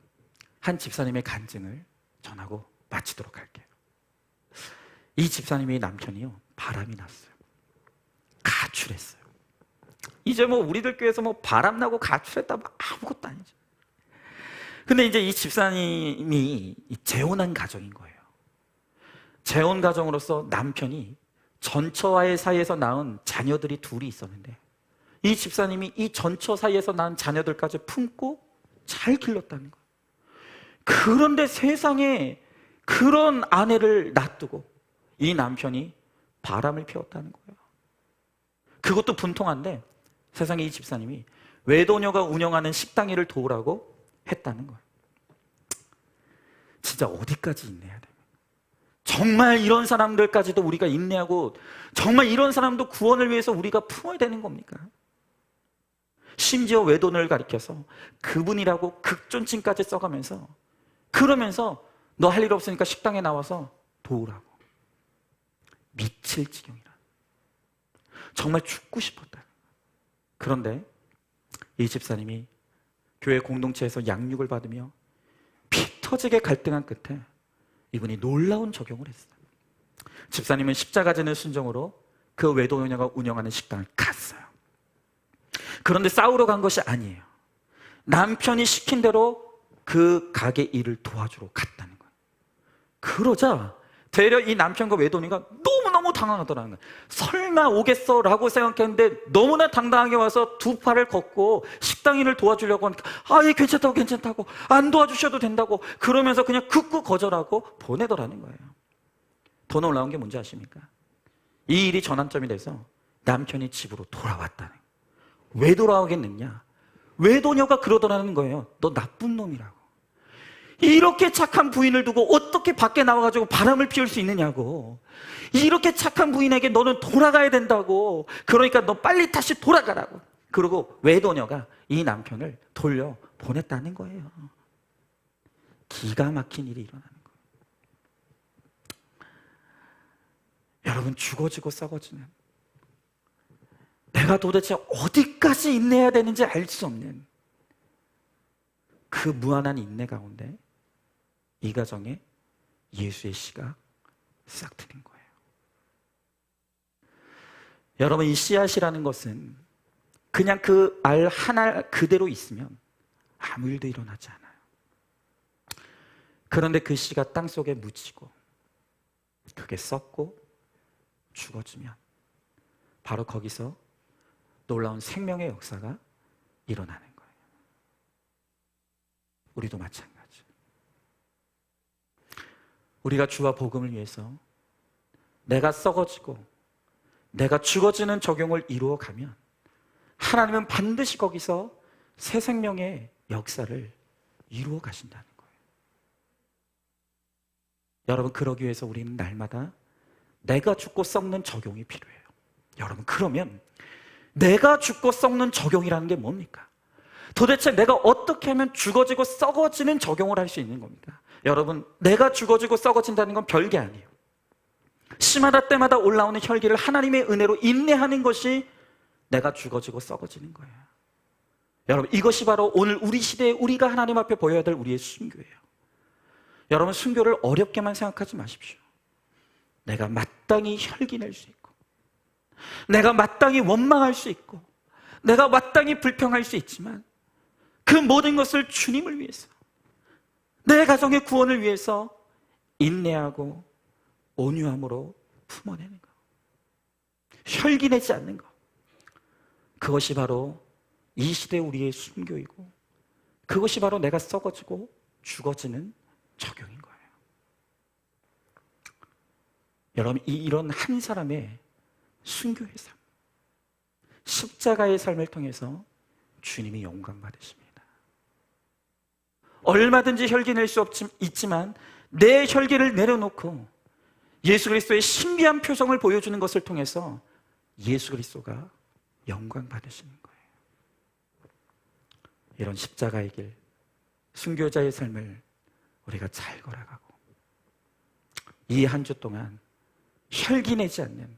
한 집사님의 간증을 전하고 마치도록 할게요. 이 집사님의 남편이요, 바람이 났어요. 가출했어요. 이제 우리들 교회에서 바람나고 가출했다 아무것도 아니죠. 근데 이제 이 집사님이 재혼한 가정인 거예요. 재혼 가정으로서 남편이 전처와의 사이에서 낳은 자녀들이 둘이 있었는데 이 집사님이 이 전처 사이에서 낳은 자녀들까지 품고 잘 길렀다는 거예요. 그런데 세상에 그런 아내를 놔두고 이 남편이 바람을 피웠다는 거예요. 그것도 분통한데 세상에 이 집사님이 외도녀가 운영하는 식당 일을 도우라고 했다는 거예요. 진짜 어디까지 인내해야 됩니까? 정말 이런 사람들까지도 우리가 인내하고 정말 이런 사람도 구원을 위해서 우리가 품어야 되는 겁니까? 심지어 외도를 가리켜서 그분이라고 극존칭까지 써가면서 그러면서 너 할 일 없으니까 식당에 나와서 도우라고. 미칠 지경이라. 정말 죽고 싶었다. 그런데 이 집사님이 교회 공동체에서 양육을 받으며 피 터지게 갈등한 끝에 이분이 놀라운 적용을 했어요. 집사님은 십자가 지는 순종으로 그 외도녀가 운영하는 식당을 갔어요. 그런데 싸우러 간 것이 아니에요. 남편이 시킨 대로 그 가게 일을 도와주러 갔다는 거예요. 그러자 되려 이 남편과 외도녀가 너무너무 당황하더라는 거예요. 설마 오겠어? 라고 생각했는데 너무나 당당하게 와서 두 팔을 걷고 식당 일을 도와주려고 하니까 예, 괜찮다고 안 도와주셔도 된다고 그러면서 그냥 극구 거절하고 보내더라는 거예요. 더 놀라운 게 뭔지 아십니까? 이 일이 전환점이 돼서 남편이 집으로 돌아왔다는 거예요. 왜 돌아오겠느냐? 외도녀가 그러더라는 거예요. 너 나쁜 놈이라고. 이렇게 착한 부인을 두고 어떻게 밖에 나와가지고 바람을 피울 수 있느냐고. 이렇게 착한 부인에게 너는 돌아가야 된다고. 그러니까 너 빨리 다시 돌아가라고. 그리고 외도녀가 이 남편을 돌려 보냈다는 거예요. 기가 막힌 일이 일어나는 거예요. 여러분, 죽어지고 썩어지는, 내가 도대체 어디까지 인내해야 되는지 알 수 없는 그 무한한 인내 가운데 이 가정에 예수의 씨가 싹 트는 거예요. 여러분, 이 씨앗이라는 것은 그냥 그 알 하나 그대로 있으면 아무 일도 일어나지 않아요. 그런데 그 씨가 땅속에 묻히고 그게 썩고 죽어지면 바로 거기서 놀라운 생명의 역사가 일어나는 거예요. 우리도 마찬가지. 우리가 주와 복음을 위해서 내가 썩어지고 내가 죽어지는 적용을 이루어가면 하나님은 반드시 거기서 새 생명의 역사를 이루어 가신다는 거예요. 여러분, 그러기 위해서 우리는 날마다 내가 죽고 썩는 적용이 필요해요. 여러분, 그러면 내가 죽고 썩는 적용이라는 게 뭡니까? 도대체 내가 어떻게 하면 죽어지고 썩어지는 적용을 할 수 있는 겁니까? 여러분, 내가 죽어지고 썩어진다는 건 별게 아니에요. 시마다 때마다 올라오는 혈기를 하나님의 은혜로 인내하는 것이 내가 죽어지고 썩어지는 거예요. 여러분, 이것이 바로 오늘 우리 시대에 우리가 하나님 앞에 보여야 될 우리의 순교예요. 여러분, 순교를 어렵게만 생각하지 마십시오. 내가 마땅히 혈기 낼 수 있고, 내가 마땅히 원망할 수 있고, 내가 마땅히 불평할 수 있지만 그 모든 것을 주님을 위해서, 내 가정의 구원을 위해서 인내하고 온유함으로 품어내는 것, 혈기 내지 않는 것, 그것이 바로 이 시대 우리의 순교이고, 그것이 바로 내가 썩어지고 죽어지는 적용인 거예요. 여러분, 이런 한 사람의 순교의 삶, 십자가의 삶을 통해서 주님이 영광 받으십니다. 얼마든지 혈기 낼 수 있지만 내 혈기를 내려놓고 예수 그리스도의 신비한 표정을 보여주는 것을 통해서 예수 그리스도가 영광 받으시는 거예요. 이런 십자가의 길, 순교자의 삶을 우리가 잘 걸어가고 이 한 주 동안 혈기 내지 않는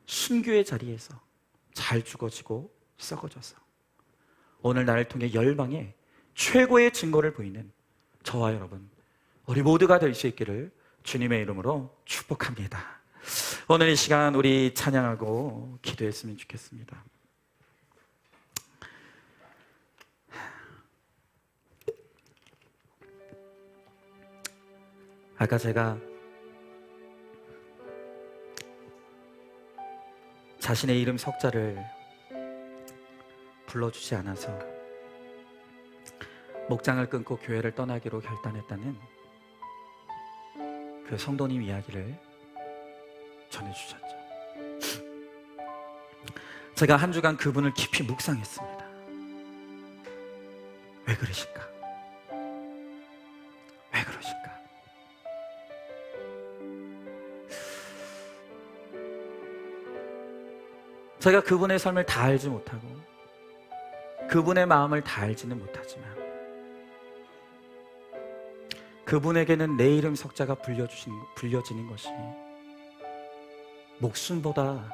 순교의 자리에서 잘 죽어지고 썩어져서 오늘 나를 통해 열방에 최고의 증거를 보이는 저와 여러분, 우리 모두가 될 수 있기를 주님의 이름으로 축복합니다. 오늘 이 시간 우리 찬양하고 기도했으면 좋겠습니다. 아까 제가 자신의 이름 석자를 불러주지 않아서 목장을 끊고 교회를 떠나기로 결단했다는 그 성도님 이야기를 전해주셨죠. 제가 한 주간 그분을 깊이 묵상했습니다. 왜 그러실까? 왜 그러실까? 제가 그분의 삶을 다 알지 못하고 그분의 마음을 다 알지는 못하지만 그분에게는 내 이름 석자가 불려지는 것이 목숨보다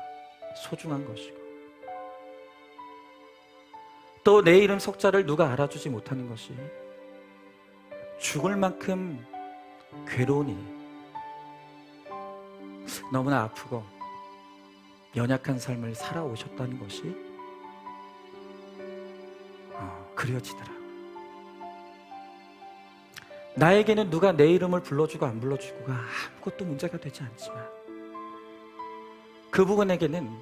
소중한 것이고, 또 내 이름 석자를 누가 알아주지 못하는 것이 죽을 만큼 괴로운 일이에요. 너무나 아프고 연약한 삶을 살아오셨다는 것이 그려지더라고요. 나에게는 누가 내 이름을 불러주고 안 불러주고가 아무것도 문제가 되지 않지만 그분에게는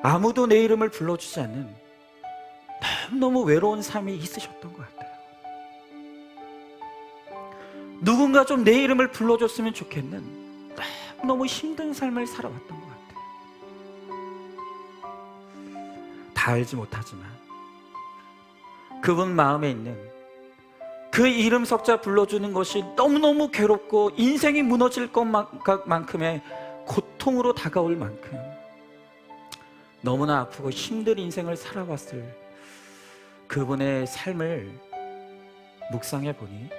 아무도 내 이름을 불러주지 않는 너무너무 외로운 삶이 있으셨던 것 같아요. 누군가 좀 내 이름을 불러줬으면 좋겠는 너무 힘든 삶을 살아왔던 것 같아요. 다 알지 못하지만 그분 마음에 있는 그 이름 석자 불러주는 것이 너무너무 괴롭고 인생이 무너질 것만큼의 고통으로 다가올 만큼 너무나 아프고 힘든 인생을 살아왔을 그분의 삶을 묵상해 보니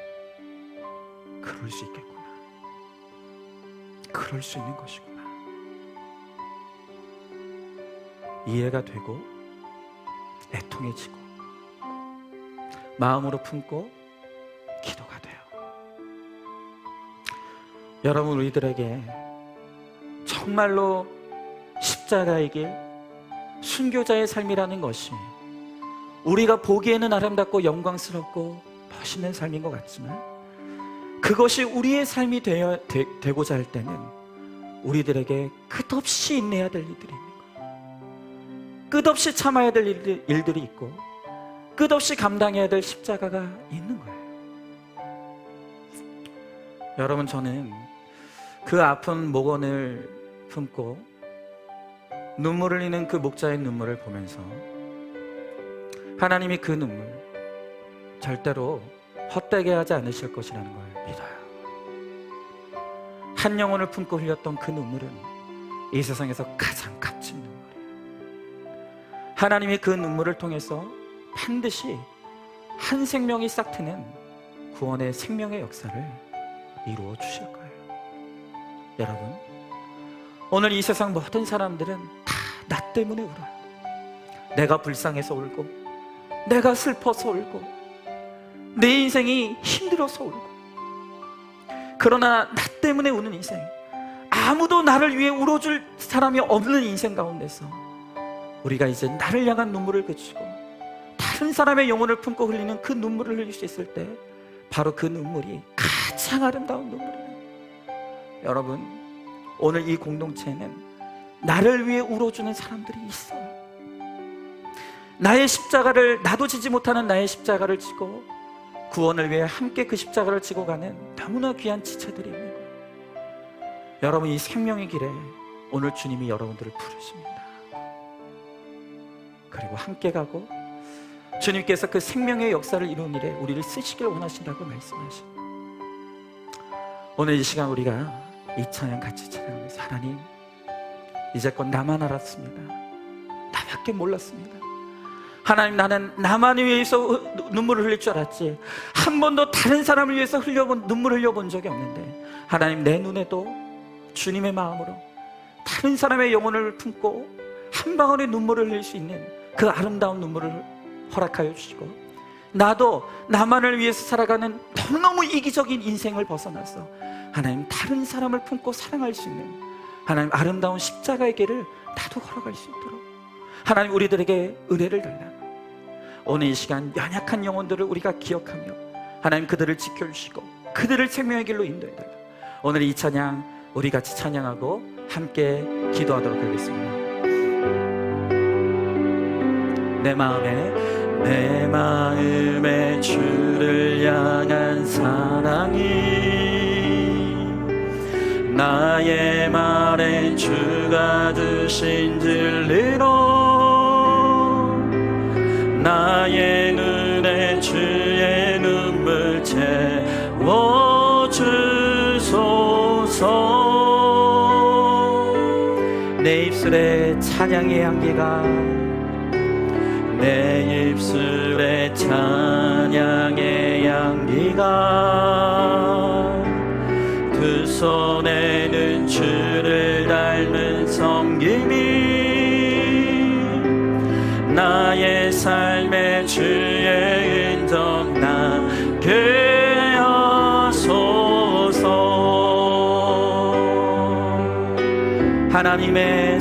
그럴 수 있겠구나, 그럴 수 있는 것이구나, 이해가 되고 애통해지고 마음으로 품고 기도가 돼요. 여러분, 우리들에게 정말로 십자가의 길, 순교자의 삶이라는 것이 우리가 보기에는 아름답고 영광스럽고 멋있는 삶인 것 같지만 그것이 우리의 삶이 되고자 할 때는 우리들에게 끝없이 인내해야 될 일들이 있는 거예요. 끝없이 참아야 될 일들이 있고 끝없이 감당해야 될 십자가가 있는 거예요. 여러분, 저는 그 아픈 목원을 품고 눈물을 흘리는 그 목자의 눈물을 보면서 하나님이 그 눈물 절대로 헛되게 하지 않으실 것이라는 걸 믿어요. 한 영혼을 품고 흘렸던 그 눈물은 이 세상에서 가장 값진 눈물이에요. 하나님이 그 눈물을 통해서 반드시 한 생명이 싹트는 구원의 생명의 역사를 이루어 주실 거예요. 여러분, 오늘 이 세상 모든 사람들은 다 나 때문에 울어요. 내가 불쌍해서 울고, 내가 슬퍼서 울고, 내 인생이 힘들어서 울고. 그러나 나 때문에 우는 인생, 아무도 나를 위해 울어줄 사람이 없는 인생 가운데서 우리가 이제 나를 향한 눈물을 그치고 다른 사람의 영혼을 품고 흘리는 그 눈물을 흘릴 수 있을 때 바로 그 눈물이 가장 아름다운 눈물이에요. 여러분, 오늘 이 공동체에는 나를 위해 울어주는 사람들이 있어요. 나의 십자가를, 나도 지지 못하는 나의 십자가를 지고 구원을 위해 함께 그 십자가를 지고 가는 너무나 귀한 지체들이 있는 거예요. 여러분, 이 생명의 길에 오늘 주님이 여러분들을 부르십니다. 그리고 함께 가고 주님께서 그 생명의 역사를 이루는 일에 우리를 쓰시길 원하신다고 말씀하신, 오늘 이 시간 우리가 이 찬양 같이 찬양하면서, 하나님, 이제껏 나만 알았습니다. 나밖에 몰랐습니다. 하나님, 나는 나만 위해서 눈물을 흘릴 줄 알았지 한 번도 다른 사람을 위해서 눈물을 흘려본 적이 없는데, 하나님, 내 눈에도 주님의 마음으로 다른 사람의 영혼을 품고 한 방울의 눈물을 흘릴 수 있는 그 아름다운 눈물을 허락하여 주시고, 나도 나만을 위해서 살아가는 너무너무 이기적인 인생을 벗어나서 하나님, 다른 사람을 품고 사랑할 수 있는 하나님 아름다운 십자가의 길을 나도 걸어갈 수 있도록 하나님 우리들에게 은혜를 달라고, 오늘 이 시간 연약한 영혼들을 우리가 기억하며 하나님 그들을 지켜주시고 그들을 생명의 길로 인도해 달라고, 오늘 이 찬양 우리 같이 찬양하고 함께 기도하도록 하겠습니다. 내 마음에 주를 향한 사랑이, 나의 말에 주가 주신 진리로, 나의 눈에 주의 눈물 채워주소서. 내 입술에 찬양의 향기가, 내 입술에 찬양의 향기가, 두 손에는 주를 닮은 섬김이, 나의 삶의 주의 흔적 나게 하소서. 하나님의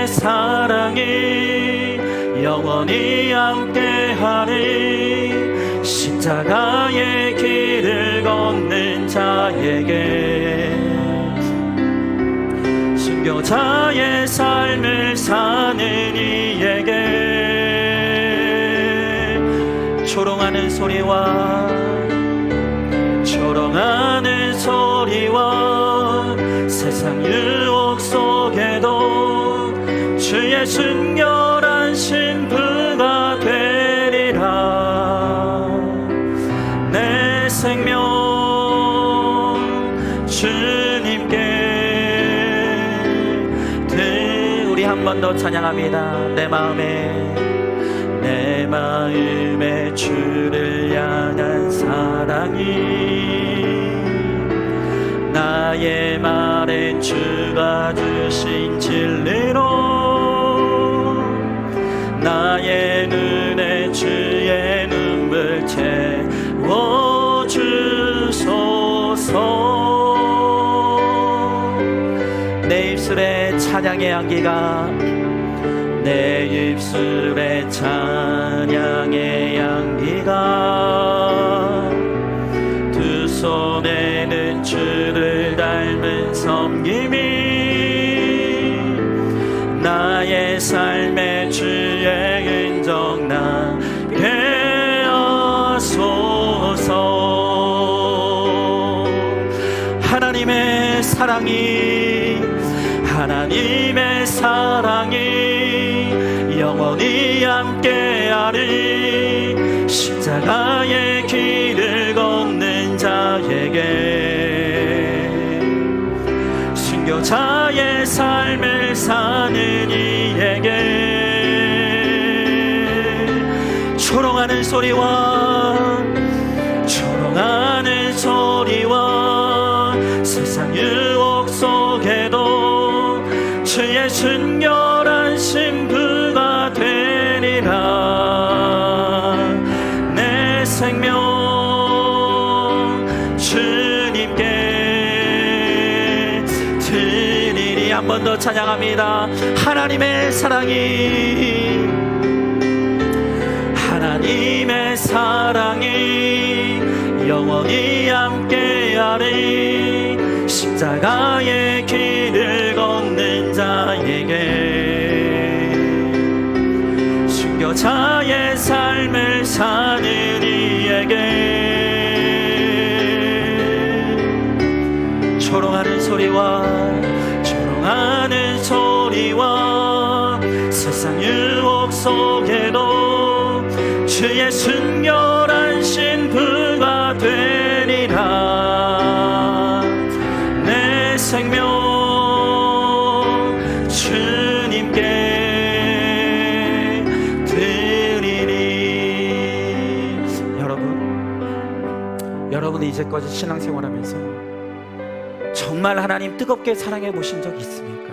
사랑이 영원히 함께하리. 십자가의 길을 걷는 자에게, 순교자의 삶을 사는 이에게, 조롱하는 소리와 세상 유혹 속에도 주의 순결한 신부가 되리라. 내 생명 주님께 우리 한 번 더 찬양합니다. 내 마음에 주를 향한 사랑이, 나의 말에 주가 주신 진리로, 나의 눈에 주의 눈물 채워주소서. 내 입술에 찬양의 향기가, 내 입술에 찬양의 향기가, 두 손에는 주를 닮은 섬김이 나의 삶의 주의 인정 나게 하소서. 하나님의 사랑이 영원히 함께하리. 십자가의 길을 걷는 자에게, 순교자의 삶을 사는 이에게 조롱하는 소리와 세상 유혹 속에도 주의 순결한 신부가 되리라. 내 생명 주님께 드리리. 한 번 더 찬양합니다. 하나님의 사랑이 영원히 함께하리. 십자가의 길을 걷는 자에게, 순교자의 삶을 사는 이에게 조롱하는 소리와 세상 유혹 속에도 주의 순결한 신부가 되리라. 내 생명 주님께 드리리. 여러분이 이제까지 신앙생활하면서 정말 하나님 뜨겁게 사랑해 보신 적 있습니까?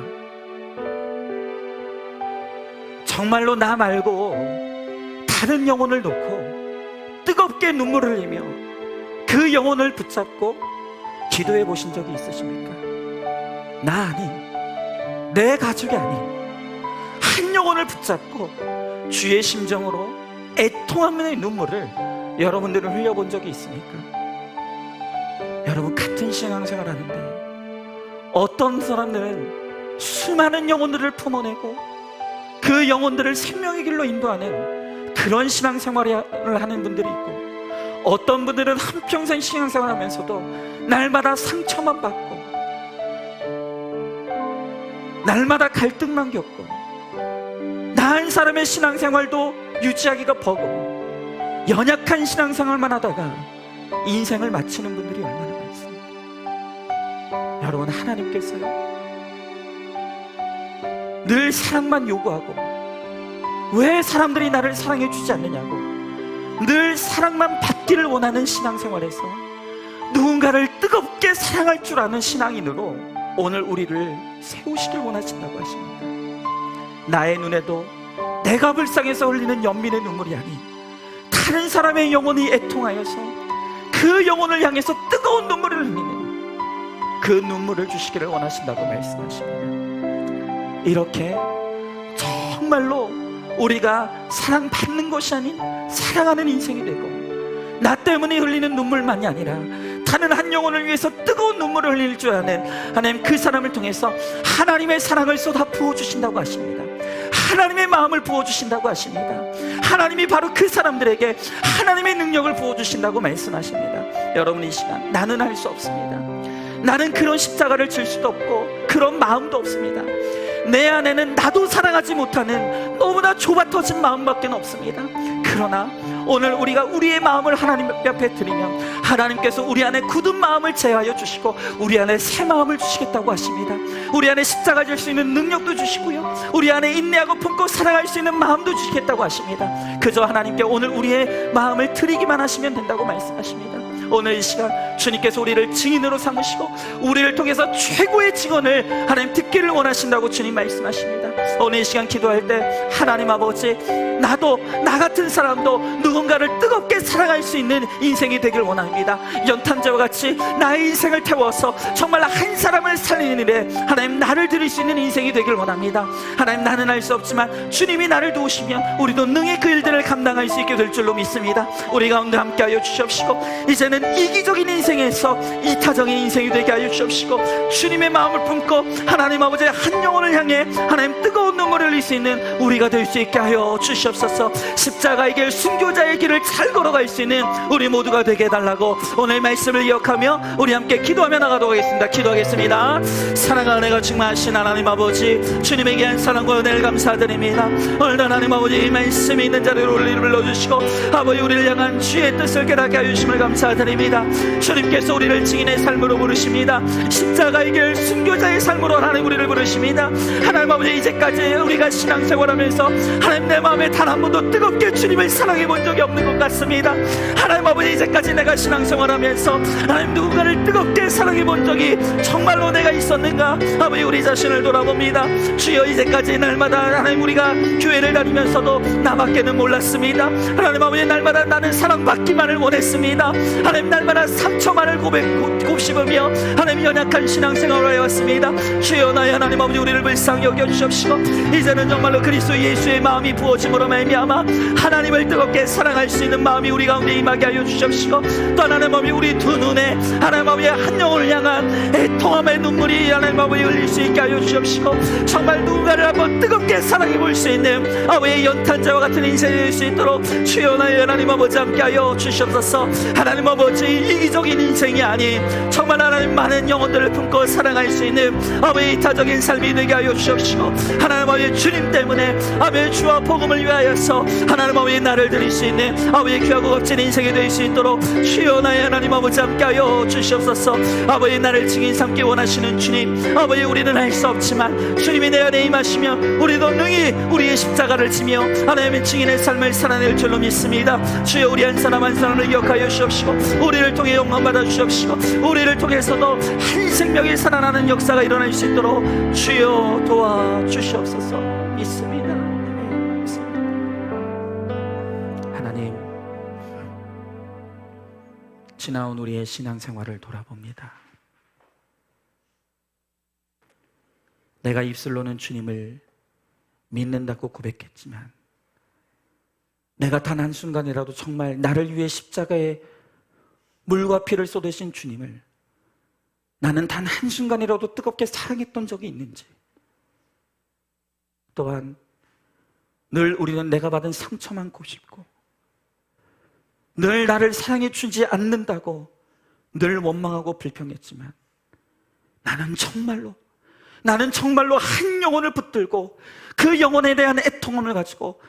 정말로 나 말고 다른 영혼을 놓고 뜨겁게 눈물을 흘리며 그 영혼을 붙잡고 기도해 보신 적이 있으십니까? 나 아닌, 내 가족이 아닌 한 영혼을 붙잡고 주의 심정으로 애통하는 눈물을 여러분들은 흘려본 적이 있습니까? 여러분, 같은 신앙생활 하는데 어떤 사람들은 수많은 영혼들을 품어내고 그 영혼들을 생명의 길로 인도하는 그런 신앙생활을 하는 분들이 있고, 어떤 분들은 한평생 신앙생활 하면서도 날마다 상처만 받고 날마다 갈등만 겪고 나은 사람의 신앙생활도 유지하기가 버거워 연약한 신앙생활만 하다가 인생을 마치는 분들이 얼마나 많습니까? 여러분, 하나님께서요 늘 사랑만 요구하고, 왜 사람들이 나를 사랑해 주지 않느냐고 늘 사랑만 받기를 원하는 신앙생활에서 누군가를 뜨겁게 사랑할 줄 아는 신앙인으로 오늘 우리를 세우시길 원하신다고 하십니다. 나의 눈에도 내가 불쌍해서 흘리는 연민의 눈물이 아닌 다른 사람의 영혼이 애통하여서 그 영혼을 향해서 뜨거운 눈물을 흘리는 그 눈물을 주시기를 원하신다고 말씀하십니다. 이렇게 정말로 우리가 사랑받는 것이 아닌 사랑하는 인생이 되고, 나 때문에 흘리는 눈물만이 아니라 다른 한 영혼을 위해서 뜨거운 눈물을 흘릴 줄 아는 하나님, 그 사람을 통해서 하나님의 사랑을 쏟아 부어주신다고 하십니다. 하나님의 마음을 부어주신다고 하십니다. 하나님이 바로 그 사람들에게 하나님의 능력을 부어주신다고 말씀하십니다. 여러분, 이 시간 나는 할 수 없습니다. 나는 그런 십자가를 질 수도 없고 그런 마음도 없습니다. 내 안에는 나도 사랑하지 못하는 너무나 좁아터진 마음밖에 없습니다. 그러나 오늘 우리가 우리의 마음을 하나님 앞에 드리면 하나님께서 우리 안에 굳은 마음을 제하여 주시고 우리 안에 새 마음을 주시겠다고 하십니다. 우리 안에 십자가 질 수 있는 능력도 주시고요, 우리 안에 인내하고 품고 사랑할 수 있는 마음도 주시겠다고 하십니다. 그저 하나님께 오늘 우리의 마음을 드리기만 하시면 된다고 말씀하십니다. 오늘 이 시간 주님께서 우리를 증인으로 삼으시고 우리를 통해서 최고의 증언을 하나님 듣기를 원하신다고 주님 말씀하십니다. 오늘 이 시간 기도할 때 하나님 아버지, 나도 나 같은 사람도 누군가를 뜨겁게 사랑할 수 있는 인생이 되길 원합니다. 연탄재와 같이 나의 인생을 태워서 정말 한 사람을 살리는 일에 하나님 나를 드릴 수 있는 인생이 되길 원합니다. 하나님, 나는 할 수 없지만 주님이 나를 도우시면 우리도 능히 그 일들을 감당할 수 있게 될 줄로 믿습니다. 우리 가운데 함께하여 주시옵시고, 이제는 않는 이기적인 인생에서 이타적인 인생이 되게 하여 주옵시고, 주님의 마음을 품고 하나님 아버지의 한 영혼을 향해 하나님 뜨거운 눈물을 흘릴 수 있는 우리가 될 수 있게 하여 주시옵소서. 십자가의 길, 순교자의 길을 잘 걸어갈 수 있는 우리 모두가 되게 해달라고 오늘 말씀을 기억하며 우리 함께 기도하며 나가도록 하겠습니다. 기도하겠습니다. 사랑과 은혜가 충만하신 하나님 아버지, 주님의 귀한 사랑과 은혜를 감사드립니다. 오늘 하나님 아버지 이 말씀이 있는 자리로 우리를 불러주시고 아버지 우리를 향한 주의 뜻을 깨닫게 하여 주심을 감사드립니다. 주님께서 우리를 증인의 삶으로 부르십니다. 십자가의 길, 순교자의 삶으로 하나님 우리를 부르십니다. 하나님 아버지, 이제까지 우리가 신앙생활하면서 하나님 내 마음에 단 한 번도 뜨겁게 주님을 사랑해 본 적이 없는 것 같습니다. 하나님 아버지, 이제까지 내가 신앙생활하면서 하나님 누군가를 뜨겁게 사랑해 본 적이 정말로 내가 있었는가? 아버지, 우리 자신을 돌아봅니다. 주여, 이제까지 날마다 하나님 우리가 교회를 다니면서도 나밖에는 몰랐습니다. 하나님 아버지, 날마다 나는 사랑받기만을 원했습니다. 하나님 날마다 상처만을 곱씹으며 하나님 연약한 신앙생활을 해왔습니다. 주여, 나의 하나님 아버지, 우리를 불쌍히 여겨주십시오. 이제는 정말로 그리스도 예수의 마음이 부어짐으로 말미암아 하나님을 뜨겁게 사랑할 수 있는 마음이 우리 가운데 임하게 하여 주십시오. 또 하나님 아버지, 우리 두 눈에 하나님 아버지 한 영혼을 향한 애통함의 눈물이 하나님 아버지 흘릴 수 있게 하여 주십시오. 정말 누군가를 한번 뜨겁게 사랑해 볼 수 있는 아버지의 연탄자와 같은 인생이 될 수 있도록 주여, 나의 하나님 아버지 함께 하여 주시옵소서. 하나님 아버지, 이기적인 인생이 아닌 정말 하나님 많은 영혼들을 품고 사랑할 수 있는 아버지 이타적인 삶이 되게 하여 주십시오. 하나님 아버지, 주님 때문에 아버지 주와 복음을 위하여서 하나님 아버지 나를 드릴 수 있는 아버지 귀하고 값진 인생이 될 수 있도록 주여, 나의 하나님 아버지 함께 하여 주시옵소서. 아버지, 나를 증인 삼기 원하시는 주님, 아버지 우리는 할 수 없지만 주님이 내 안에 임하시면 우리도 능히 우리의 십자가를 지며 하나님의 증인의 삶을 살아낼 줄로 믿습니다. 주여, 우리 한 사람 한 사람을 기억하여 주옵시고 우리를 통해 영광 받아 주옵시고 우리를 통해서도 한 생명이 살아나는 역사가 일어날 수 있도록 주여 도와주시옵소서. 믿습니다. 하나님, 지나온 우리의 신앙생활을 돌아봅니다. 내가 입술로는 주님을 믿는다고 고백했지만 내가 단 한순간이라도 정말 나를 위해 십자가에 물과 피를 쏟으신 주님을 나는 단 한순간이라도 뜨겁게 사랑했던 적이 있는지, 또한 늘 우리는 내가 받은 상처만 곱씹고 늘 나를 사랑해 주지 않는다고 늘 원망하고 불평했지만 나는 정말로 한 영혼을 붙들고 그 영혼에 대한 애통함을 가지고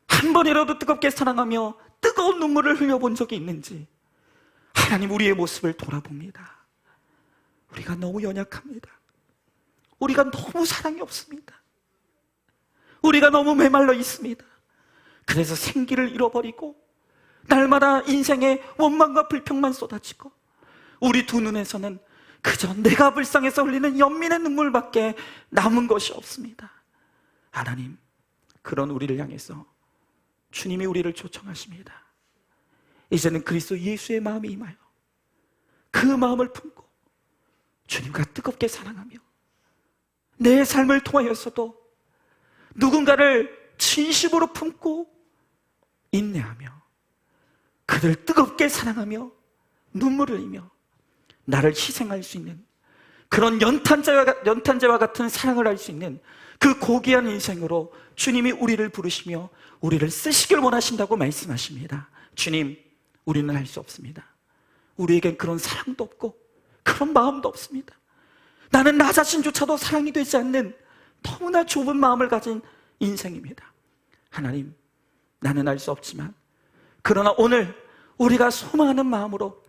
한 번이라도 뜨겁게 사랑하며 뜨거운 눈물을 흘려본 적이 있는지 하나님, 우리의 모습을 돌아봅니다. 우리가 너무 연약합니다. 우리가 너무 사랑이 없습니다. 우리가 너무 메말라 있습니다. 그래서 생기를 잃어버리고 날마다 인생에 원망과 불평만 쏟아지고 우리 두 눈에서는 그저 내가 불쌍해서 흘리는 연민의 눈물밖에 남은 것이 없습니다. 하나님, 그런 우리를 향해서 주님이 우리를 초청하십니다. 이제는 그리스도 예수의 마음이 임하여 그 마음을 품고 주님과 뜨겁게 사랑하며 내 삶을 통하여서도 누군가를 진심으로 품고 인내하며 그들 뜨겁게 사랑하며 눈물을 흘리며 나를 희생할 수 있는 그런 연탄재와 같은 사랑을 할 수 있는 그 고귀한 인생으로 주님이 우리를 부르시며 우리를 쓰시길 원하신다고 말씀하십니다. 주님, 우리는 할 수 없습니다. 우리에겐 그런 사랑도 없고 그런 마음도 없습니다. 나는 나 자신조차도 사랑이 되지 않는 너무나 좁은 마음을 가진 인생입니다. 하나님, 나는 알 수 없지만 그러나 오늘 우리가 소망하는 마음으로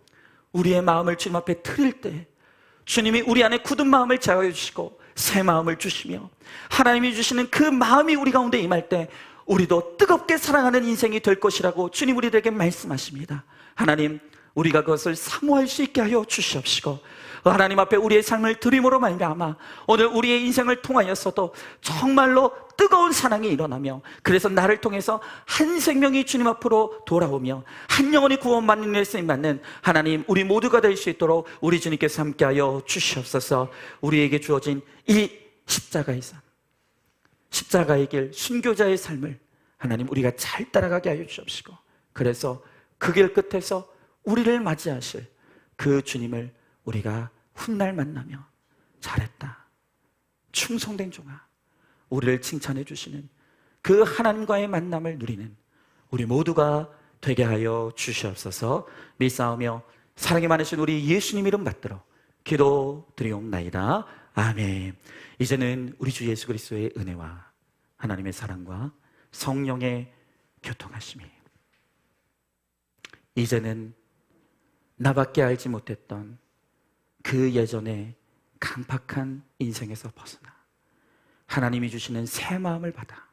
우리의 마음을 주님 앞에 드릴 때 주님이 우리 안에 굳은 마음을 제어해 주시고 새 마음을 주시며 하나님이 주시는 그 마음이 우리 가운데 임할 때 우리도 뜨겁게 사랑하는 인생이 될 것이라고 주님 우리들에게 말씀하십니다. 하나님, 우리가 그것을 사모할 수 있게 하여 주시옵시고 하나님 앞에 우리의 삶을 드림으로 말미암아 오늘 우리의 인생을 통하여서도 정말로 뜨거운 사랑이 일어나며 그래서 나를 통해서 한 생명이 주님 앞으로 돌아오며 한 영혼이 구원받는 일에 쓰임받는 하나님, 우리 모두가 될 수 있도록 우리 주님께서 함께하여 주시옵소서. 우리에게 주어진 이 십자가의 삶, 십자가의 길, 순교자의 삶을 하나님 우리가 잘 따라가게 하여 주옵시고 그래서 그 길 끝에서 우리를 맞이하실 그 주님을 우리가 훗날 만나며 잘했다, 충성된 종아, 우리를 칭찬해 주시는 그 하나님과의 만남을 누리는 우리 모두가 되게 하여 주시옵소서. 믿사오며 사랑이 많으신 우리 예수님 이름 받들어 기도드리옵나이다. 아멘. 이제는 우리 주 예수 그리스도의 은혜와 하나님의 사랑과 성령의 교통하심이, 이제는 나밖에 알지 못했던 그 예전의 강팍한 인생에서 벗어나 하나님이 주시는 새 마음을 받아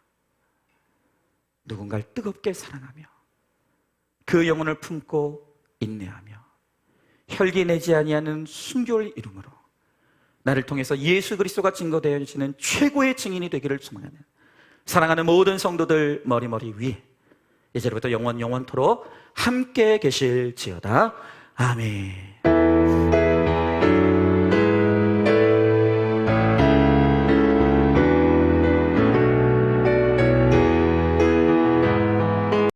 누군가를 뜨겁게 사랑하며 그 영혼을 품고 인내하며 혈기 내지 아니하는 순교를 이름으로 나를 통해서 예수 그리스도가 증거되어 주시는 최고의 증인이 되기를 소망하는 사랑하는 모든 성도들 머리머리 위에 이제부터 영원토록 함께 계실지어다. 아멘.